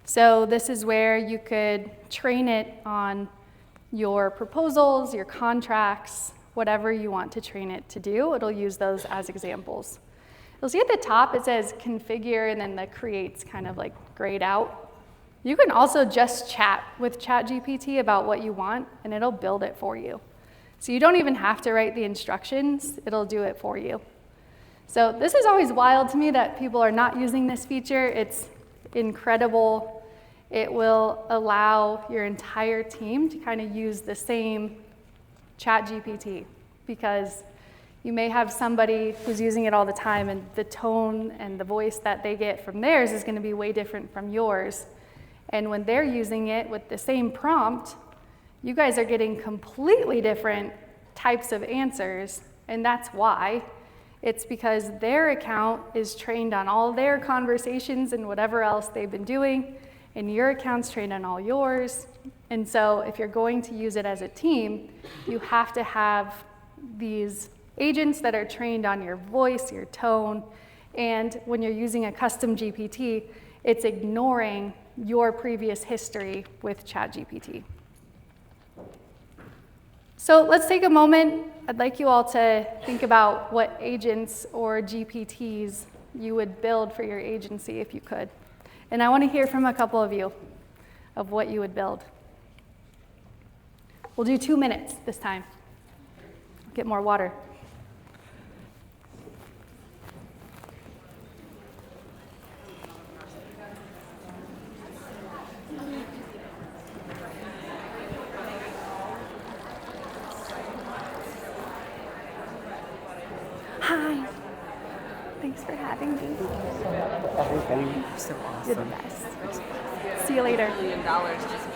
So this is where you could train it on your proposals, your contracts, whatever you want to train it to do. It'll use those as examples. You'll see at the top it says configure, and then the create's kind of like grayed out. You can also just chat with ChatGPT about what you want, and it'll build it for you. So you don't even have to write the instructions, it'll do it for you. So this is always wild to me that people are not using this feature. It's incredible. It will allow your entire team to kind of use the same ChatGPT, because you may have somebody who's using it all the time, and the tone and the voice that they get from theirs is going to be way different from yours. And when they're using it with the same prompt, you guys are getting completely different types of answers, and that's why. It's because their account is trained on all their conversations and whatever else they've been doing, and your account's trained on all yours. And so if you're going to use it as a team, you have to have these agents that are trained on your voice, your tone, and when you're using a custom GPT, it's ignoring your previous history with ChatGPT. So let's take a moment. I'd like you all to think about what agents or GPTs you would build for your agency if you could. And I want to hear from a couple of you of what you would build. We'll do 2 minutes this time. Get more water. Hi. Thanks for having me. Everything. You're so awesome. You're the best. See you later. $1 million just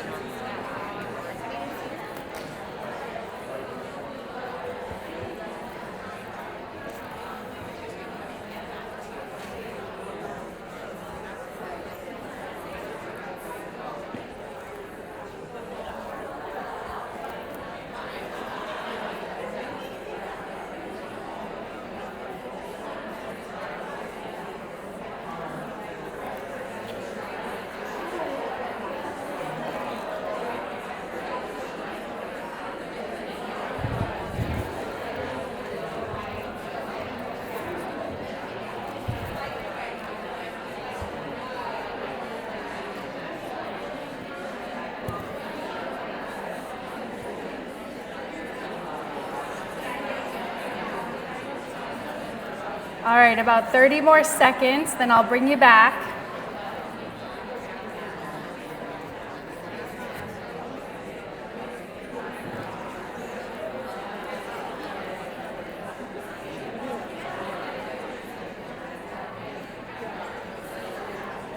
All right, about 30 more seconds, then I'll bring you back.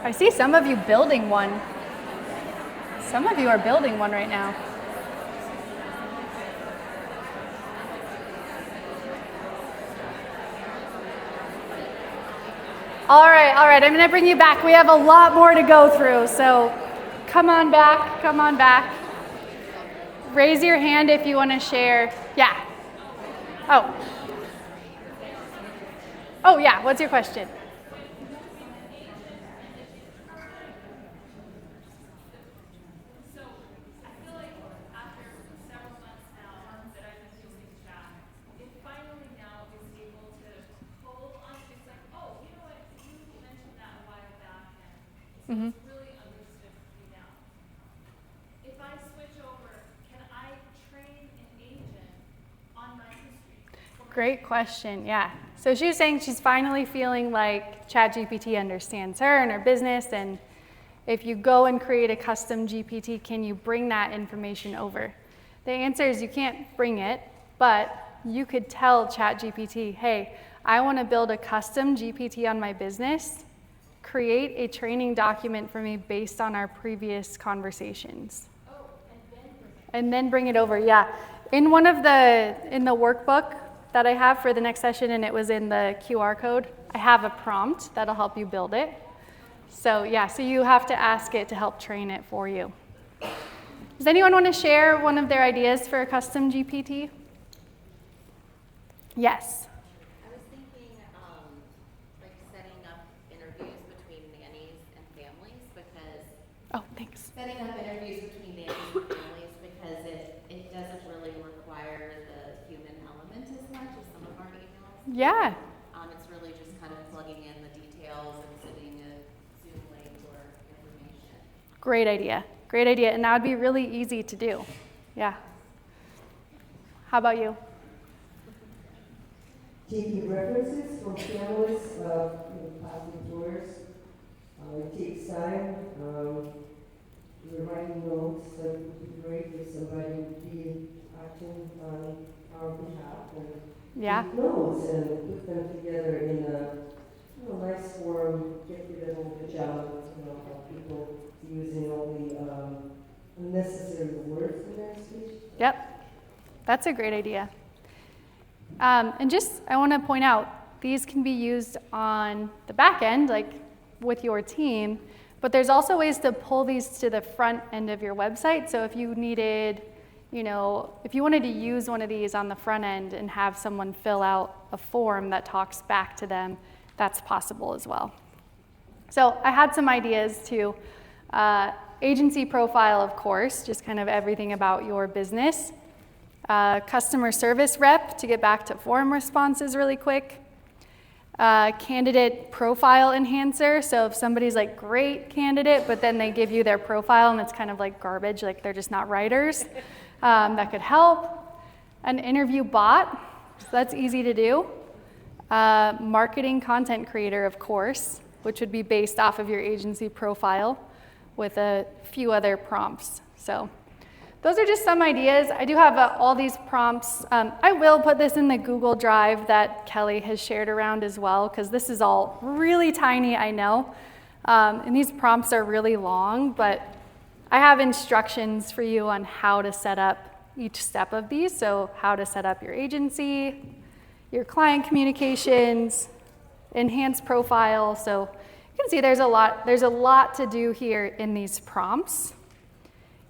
I see some of you building one. Some of you are building one right now. All right, I'm gonna bring you back. We have a lot more to go through, so come on back, come on back. Raise your hand if you wanna share. Yeah. Oh yeah, what's your question? So I feel like after several months now that I've been using chat, it finally now is able to pull on. It's like, oh, you know what? You mentioned that a while back, and it's really understood me now. If I switch over, can I train an agent on my history? Great question, yeah. So she was saying she's finally feeling like ChatGPT understands her and her business, and if you go and create a custom GPT, can you bring that information over? The answer is you can't bring it, but you could tell ChatGPT, hey, I want to build a custom GPT on my business, create a training document for me based on our previous conversations. And then bring it over, yeah. In the workbook that I have for the next session, and it was in the QR code, I have a prompt that'll help you build it. So yeah, so you have to ask it to help train it for you. Does anyone want to share one of their ideas for a custom GPT? Yes. I was thinking, like setting up interviews between nannies and families because. Oh, thanks. Setting up interviews between nannies and families because it doesn't really require the human element as much as some of our emails. Yeah. It's really just kind of plugging in the details and sending a Zoom link or information. Great idea. Great idea. And that would be really easy to do. Yeah. How about you? Taking references from families, past employers. It takes time. We're writing notes. That would be great if somebody would be acting on our behalf and take notes and put them together in a nice form. Get rid of all the junk, of people using all the unnecessary words in their speech. Yep. That's a great idea. And just, I want to point out, these can be used on the back end, like with your team, but there's also ways to pull these to the front end of your website. So if you needed, if you wanted to use one of these on the front end and have someone fill out a form that talks back to them, that's possible as well. So I had some ideas too. Agency profile, of course, just kind of everything about your business. Customer service rep to get back to forum responses really quick. Candidate profile enhancer, so if somebody's like great candidate, but then they give you their profile and it's kind of like garbage, like they're just not writers, that could help. An interview bot, so that's easy to do. Marketing content creator, of course, which would be based off of your agency profile with a few other prompts. So those are just some ideas. I do have all these prompts. I will put this in the Google Drive that Kelly has shared around as well, because this is all really tiny, I know. And these prompts are really long, but I have instructions for you on how to set up each step of these. So how to set up your agency, your client communications, enhance profile. So you can see there's a lot to do here in these prompts.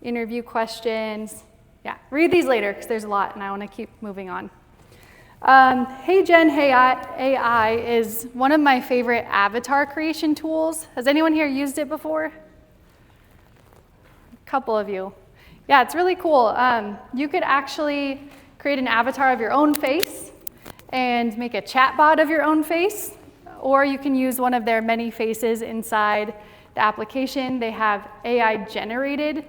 Interview questions. Yeah, read these later because there's a lot and I want to keep moving on. Hey Jen, Hey AI is one of my favorite avatar creation tools. Has anyone here used it before? A couple of you. Yeah, it's really cool. You could actually create an avatar of your own face and make a chatbot of your own face, or you can use one of their many faces inside the application. They have AI generated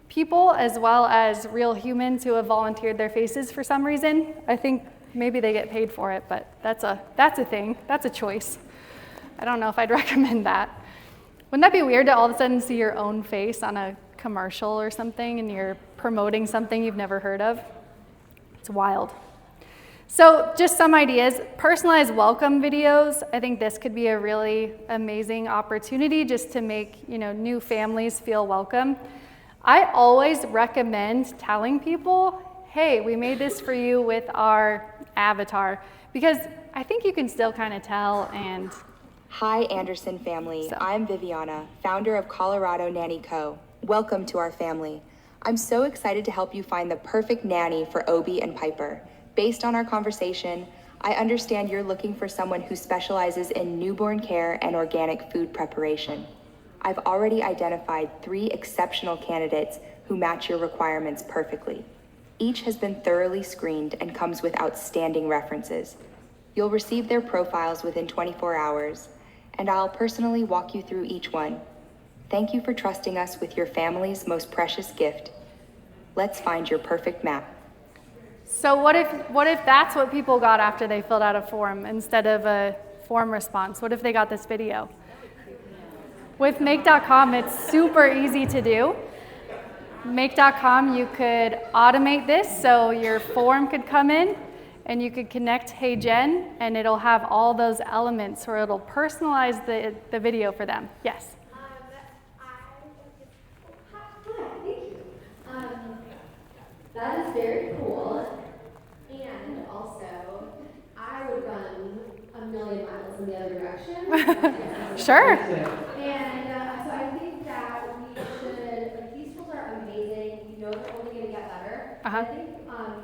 people as well as real humans who have volunteered their faces for some reason. I think maybe they get paid for it, but that's a thing. That's a choice. I don't know if I'd recommend that. Wouldn't that be weird to all of a sudden see your own face on a commercial or something and you're promoting something you've never heard of? It's wild. So just some ideas. Personalized welcome videos. I think this could be a really amazing opportunity just to make, new families feel welcome. I always recommend telling people, hey, we made this for you with our avatar, because I think you can still kind of tell. And Hi, Anderson family. So. I'm Viviana, founder of Colorado Nanny Co. Welcome to our family. I'm so excited to help you find the perfect nanny for Obi and Piper. Based on our conversation, I understand you're looking for someone who specializes in newborn care and organic food preparation. I've already identified 3 exceptional candidates who match your requirements perfectly. Each has been thoroughly screened and comes with outstanding references. You'll receive their profiles within 24 hours, and I'll personally walk you through each one. Thank you for trusting us with your family's most precious gift. Let's find your perfect map. so what if that's what people got after they filled out a form instead of a form response? What if they got this video? With Make.com, it's super easy to do. Make.com, you could automate this so your form could come in and you could connect Hey Jen, and it'll have all those elements, or it'll personalize the video for them. Yes? That is very cool. And also, I would run a million miles in the other direction. Sure. And so I think that we should, like, these tools are amazing. You know they're only going to get better. Uh-huh. I think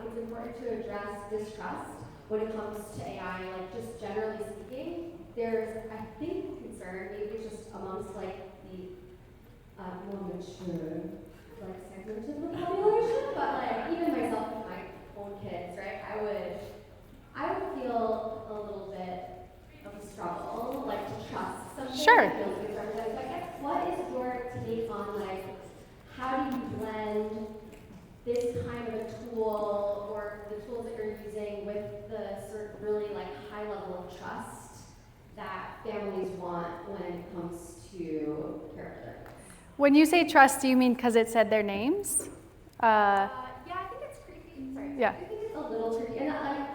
it's important to address distrust when it comes to AI. Like, just generally speaking, there's, I think, concern, maybe just amongst, like, the more mature, like, segment of the population, but, like, even myself with my own kids, right, I would feel a little bit of a struggle, like, to trust something Sure. that feels good represented. So I guess, what is your take on, like, how do you blend this kind of a tool, or the tools that you're using, with the sort of really, like, high level of trust that families want when it comes to character? When you say trust, do you mean because it said their names? Yeah, I think it's creepy. Sorry. Yeah. I think it's a little creepy. And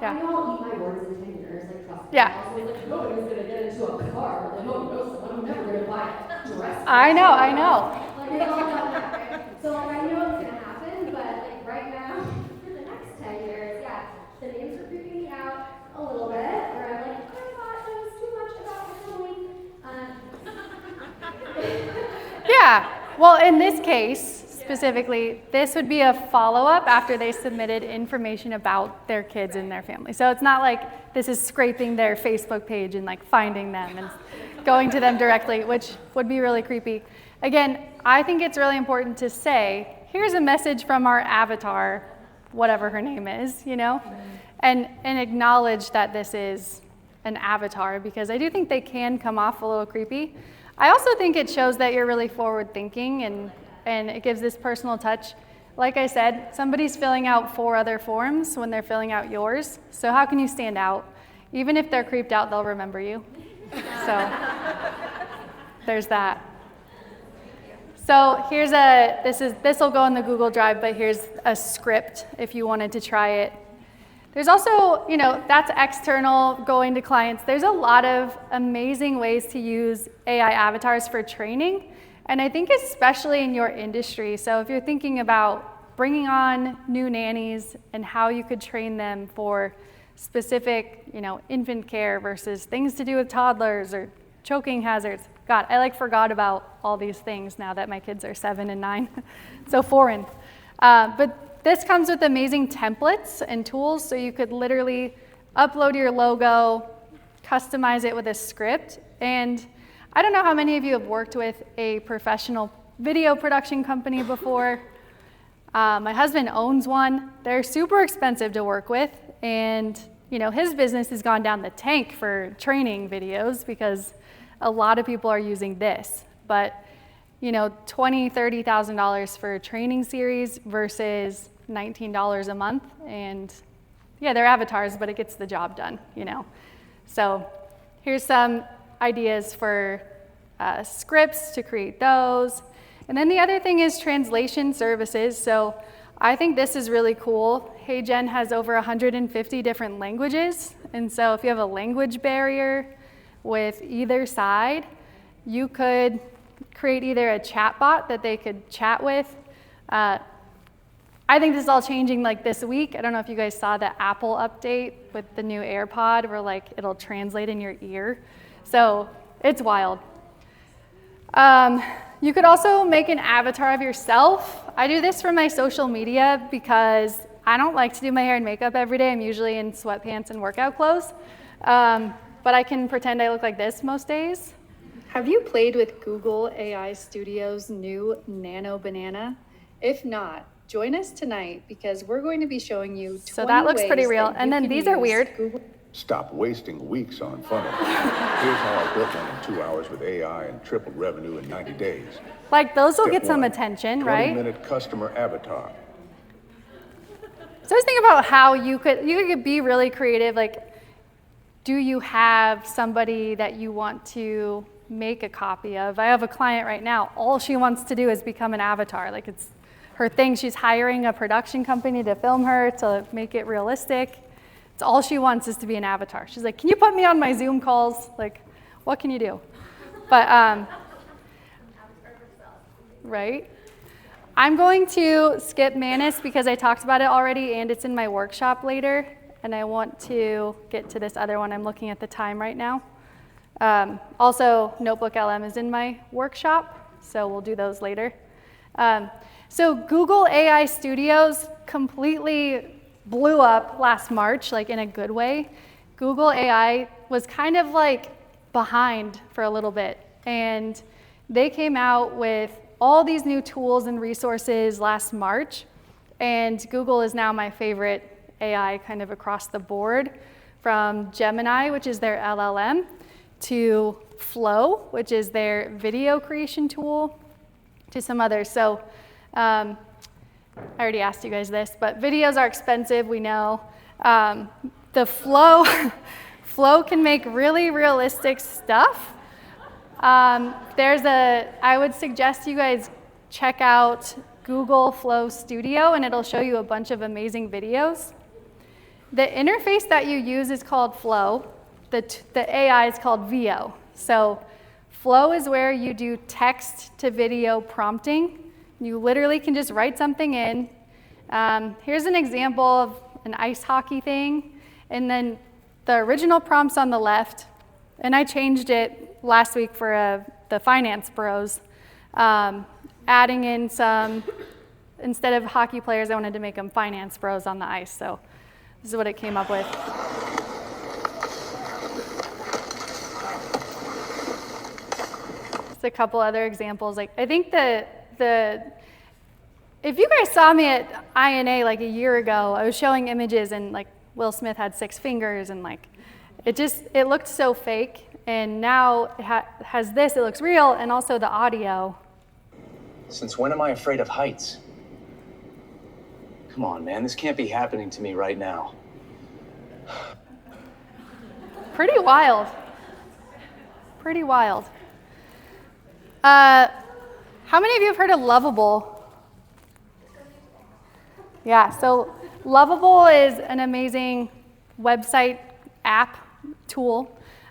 Yeah. I know I'll eat my words in 10 years, like, trust me. Yeah. I was like, nobody's going to get into a car. Like, nobody knows someone. I'm never going to buy a dress. I know. Like, we all know that, right? So, like, I know it's going to happen, but, like, right now, for the next 10 years, yeah, the names are creeping me out a little bit. Where I'm like, I thought there was too much about Halloween. Yeah. Well, in this case, specifically, this would be a follow-up after they submitted information about their kids and their family. So it's not like this is scraping their Facebook page and, like, finding them and going to them directly, which would be really creepy. Again, I think it's really important to say, here's a message from our avatar, whatever her name is, and acknowledge that this is an avatar, because I do think they can come off a little creepy. I also think it shows that you're really forward thinking, and it gives this personal touch. Like I said, somebody's filling out 4 other forms when they're filling out yours. So how can you stand out? Even if they're creeped out, they'll remember you. So there's that. So here's this will go in the Google Drive, but here's a script if you wanted to try it. There's also, that's external, going to clients. There's a lot of amazing ways to use AI avatars for training, and I think especially in your industry. So if you're thinking about bringing on new nannies and how you could train them for specific, infant care versus things to do with toddlers or choking hazards. God, I forgot about all these things now that my kids are 7 and 9, so foreign. But this comes with amazing templates and tools, so you could literally upload your logo, customize it with a script. And I don't know how many of you have worked with a professional video production company before. My husband owns one. They're super expensive to work with, and his business has gone down the tank for training videos because a lot of people are using this. But $20,000, $30,000 for a training series versus $19 a month. And yeah, they're avatars, but it gets the job done, So here's some ideas for scripts to create those. And then the other thing is translation services. So I think this is really cool. HeyGen has over 150 different languages, and so if you have a language barrier with either side, you could create either a chatbot that they could chat with. I think this is all changing like this week. I don't know if you guys saw the Apple update with the new AirPod where like it'll translate in your ear. So it's wild. You could also make an avatar of yourself. I do this for my social media because I don't like to do my hair and makeup every day. I'm usually in sweatpants and workout clothes. But I can pretend I look like this most days. Have you played with Google AI Studio's new Nano Banana? If not, join us tonight because we're going to be showing you 20 So that looks pretty ways real. that And you then can these are use weird. Google. Stop wasting weeks on funnels. Here's how I built one in 2 hours with AI and tripled revenue in 90 days. Like those will Step get some one, attention, right? 20-minute customer avatar. So I was thinking about how you could be really creative. Like, do you have somebody that you want to make a copy of? I have a client right now. All she wants to do is become an avatar. Like it's her thing. She's hiring a production company to film her to make it realistic. It's all she wants is to be an avatar. She's like, can you put me on my Zoom calls? Like, what can you do? But, right? I'm going to skip Manus because I talked about it already and it's in my workshop later. And I want to get to this other one. I'm looking at the time right now. Also, Notebook LM is in my workshop, so we'll do those later. So Google AI Studios completely blew up last March, like in a good way. Google AI was kind of like behind for a little bit, and they came out with all these new tools and resources last March, and Google is now my favorite AI kind of across the board, from Gemini, which is their LLM, to Flow, which is their video creation tool, to some others. So I already asked you guys this, but videos are expensive, we know. The Flow can make really realistic stuff. I would suggest you guys check out Google Flow Studio, and it'll show you a bunch of amazing videos. The interface that you use is called Flow. The AI is called VO. So Flow is where you do text to video prompting. You literally can just write something in. Here's an example of an ice hockey thing. And then the original prompt's on the left. And I changed it last week for the finance bros, adding in some, instead of hockey players, I wanted to make them finance bros on the ice. So this is what it came up with. Just a couple other examples. Like I think if you guys saw me at INA like a year ago, I was showing images and like Will Smith had 6 fingers and like it looked so fake. And now it has this, it looks real, and also the audio. Since when am I afraid of heights? Come on, man, this can't be happening to me right now. Pretty wild. Pretty wild. How many of you have heard of Lovable? Yeah, so Lovable is an amazing website app tool.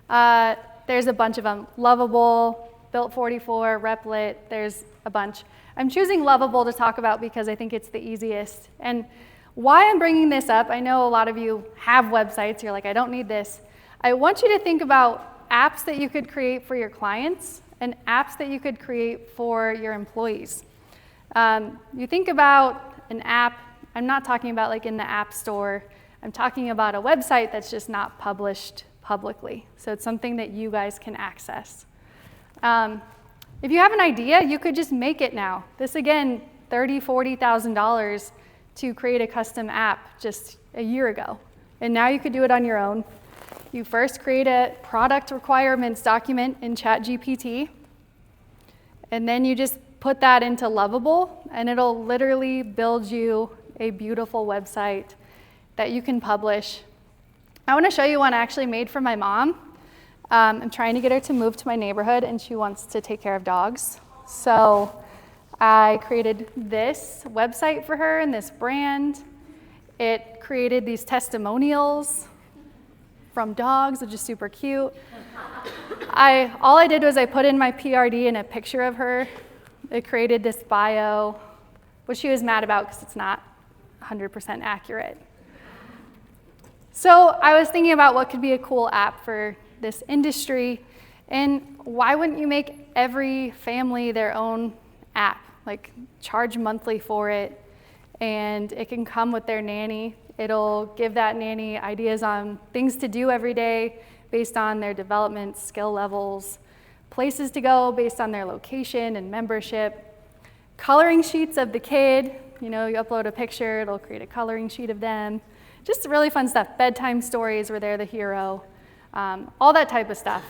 There's a bunch of them. Lovable, Built44, Replit, there's a bunch. I'm choosing Lovable to talk about because I think it's the easiest. And why I'm bringing this up, I know a lot of you have websites, you're like, I don't need this. I want you to think about apps that you could create for your clients and apps that you could create for your employees. You think about an app, I'm not talking about like in the App Store, I'm talking about a website that's just not published publicly. So it's something that you guys can access. If you have an idea, you could just make it now. This again, $30,000, $40,000 to create a custom app just a year ago. And now you could do it on your own. You first create a product requirements document in ChatGPT, and then you just put that into Lovable, and it'll literally build you a beautiful website that you can publish. I want to show you one I actually made for my mom. I'm trying to get her to move to my neighborhood, and she wants to take care of dogs. So I created this website for her and this brand. It created these testimonials from dogs, which is super cute. All I did was I put in my PRD and a picture of her. It created this bio, which she was mad about because it's not 100% accurate. So I was thinking about what could be a cool app for this industry, and why wouldn't you make every family their own app? Like, charge monthly for it, and it can come with their nanny. It'll give that nanny ideas on things to do every day based on their development skill levels, places to go based on their location and membership, coloring sheets of the kid. You know, you upload a picture, it'll create a coloring sheet of them. Just really fun stuff. Bedtime stories where they're the hero, all that type of stuff.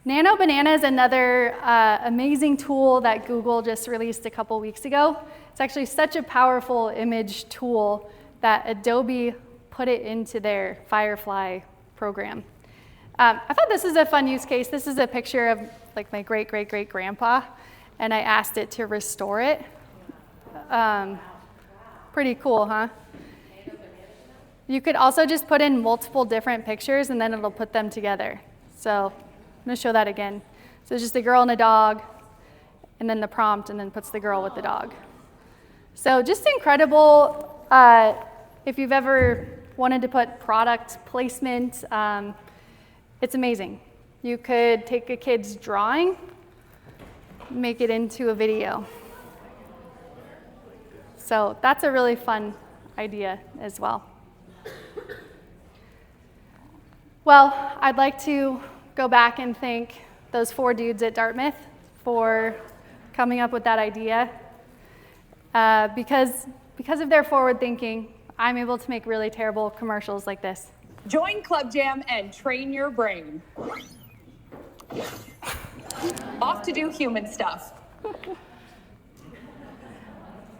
Nano Banana is another amazing tool that Google just released a couple weeks ago. It's actually such a powerful image tool that Adobe put it into their Firefly program. I thought this is a fun use case. This is a picture of like my great-great-great-grandpa, and I asked it to restore it. Pretty cool, huh? You could also just put in multiple different pictures and then it'll put them together. So I'm gonna show that again. So it's just a girl and a dog, and then the prompt, and then puts the girl with the dog. So just incredible. If you've ever wanted to put product placement, it's amazing. You could take a kid's drawing, make it into a video. So that's a really fun idea as well. Well, I'd like to go back and thank those 4 dudes at Dartmouth for coming up with that idea. Because of their forward thinking, I'm able to make really terrible commercials like this. Join Club Jam and train your brain. Off to do human stuff.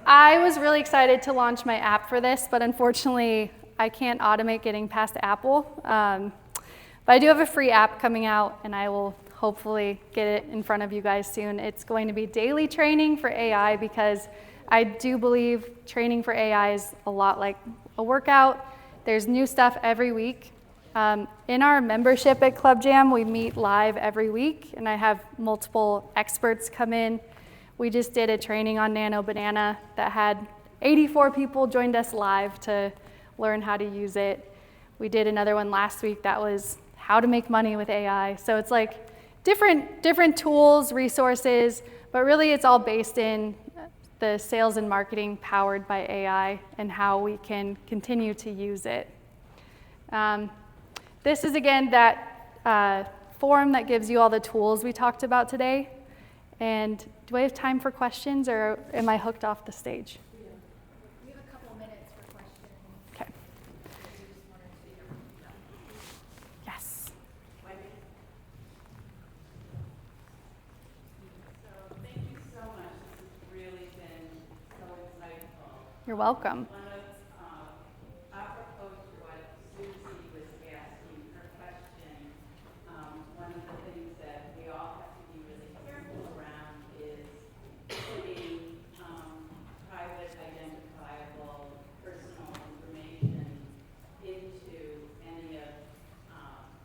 I was really excited to launch my app for this, but unfortunately, I can't automate getting past Apple. But I do have a free app coming out, and I will hopefully get it in front of you guys soon. It's going to be daily training for AI, because I do believe training for AI is a lot like a workout. There's new stuff every week. In our membership at Club Jam, we meet live every week, and I have multiple experts come in. We just did a training on Nano Banana that had 84 people joined us live to learn how to use it. We did another one last week that was how to make money with AI. So it's like different tools, resources, but really it's all based in the sales and marketing powered by AI and how we can continue to use it. This is, again, that forum that gives you all the tools we talked about today. And do I have time for questions, or am I hooked off the stage? We have a couple minutes for questions. Okay. Yes. So thank you so much. This has really been so insightful. You're welcome. Apropos to what Susie was asking, her question, one of the things that we all have to be really careful around is putting private, identifiable, personal information into any of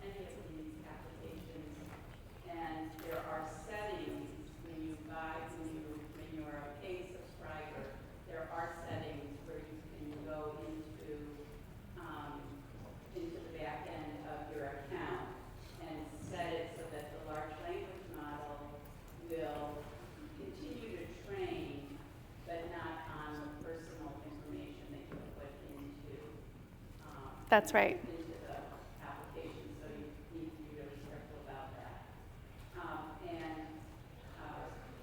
these applications. And there are settings when you are a paid subscriber, there are settings where you can go into the back end of your account and set it so that the large language model will continue to train, but not on the personal information that you put into That's right. into the application. So you need to be really careful about that.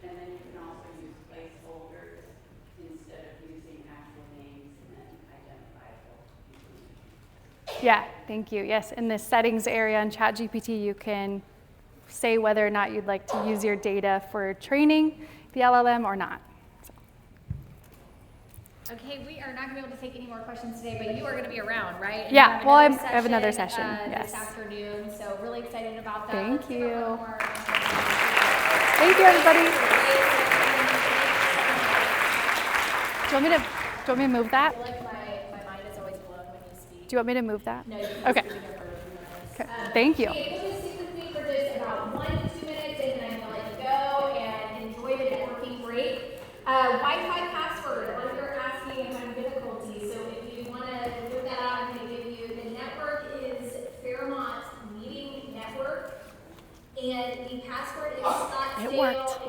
And then you can also use placeholders instead of using actual names and identifiable information. Yeah, thank you. Yes, in the settings area in ChatGPT, you can say whether or not you'd like to use your data for training the LLM or not. Okay, we are not going to be able to take any more questions today, but you are going to be around, right? And Yeah, you well, I another have another session, this yes. afternoon, so really excited about that. Thank Let's give a you. round of applause. Thank you, everybody. Do you want me to move that? I feel like my mind is always blown when you speak. Do you want me to move that? No, you can Okay. speak it for a few minutes. Okay. Thank you. Okay, we'll just stick with me for just about 1 to 2 minutes, and then I'm gonna let you go and enjoy the networking break. Wi-Fi password, what if you're asking if I'm difficulty, so if you wanna put that out, I'm gonna give you, the network is Fairmont Meeting Network, and the password is Scottsdale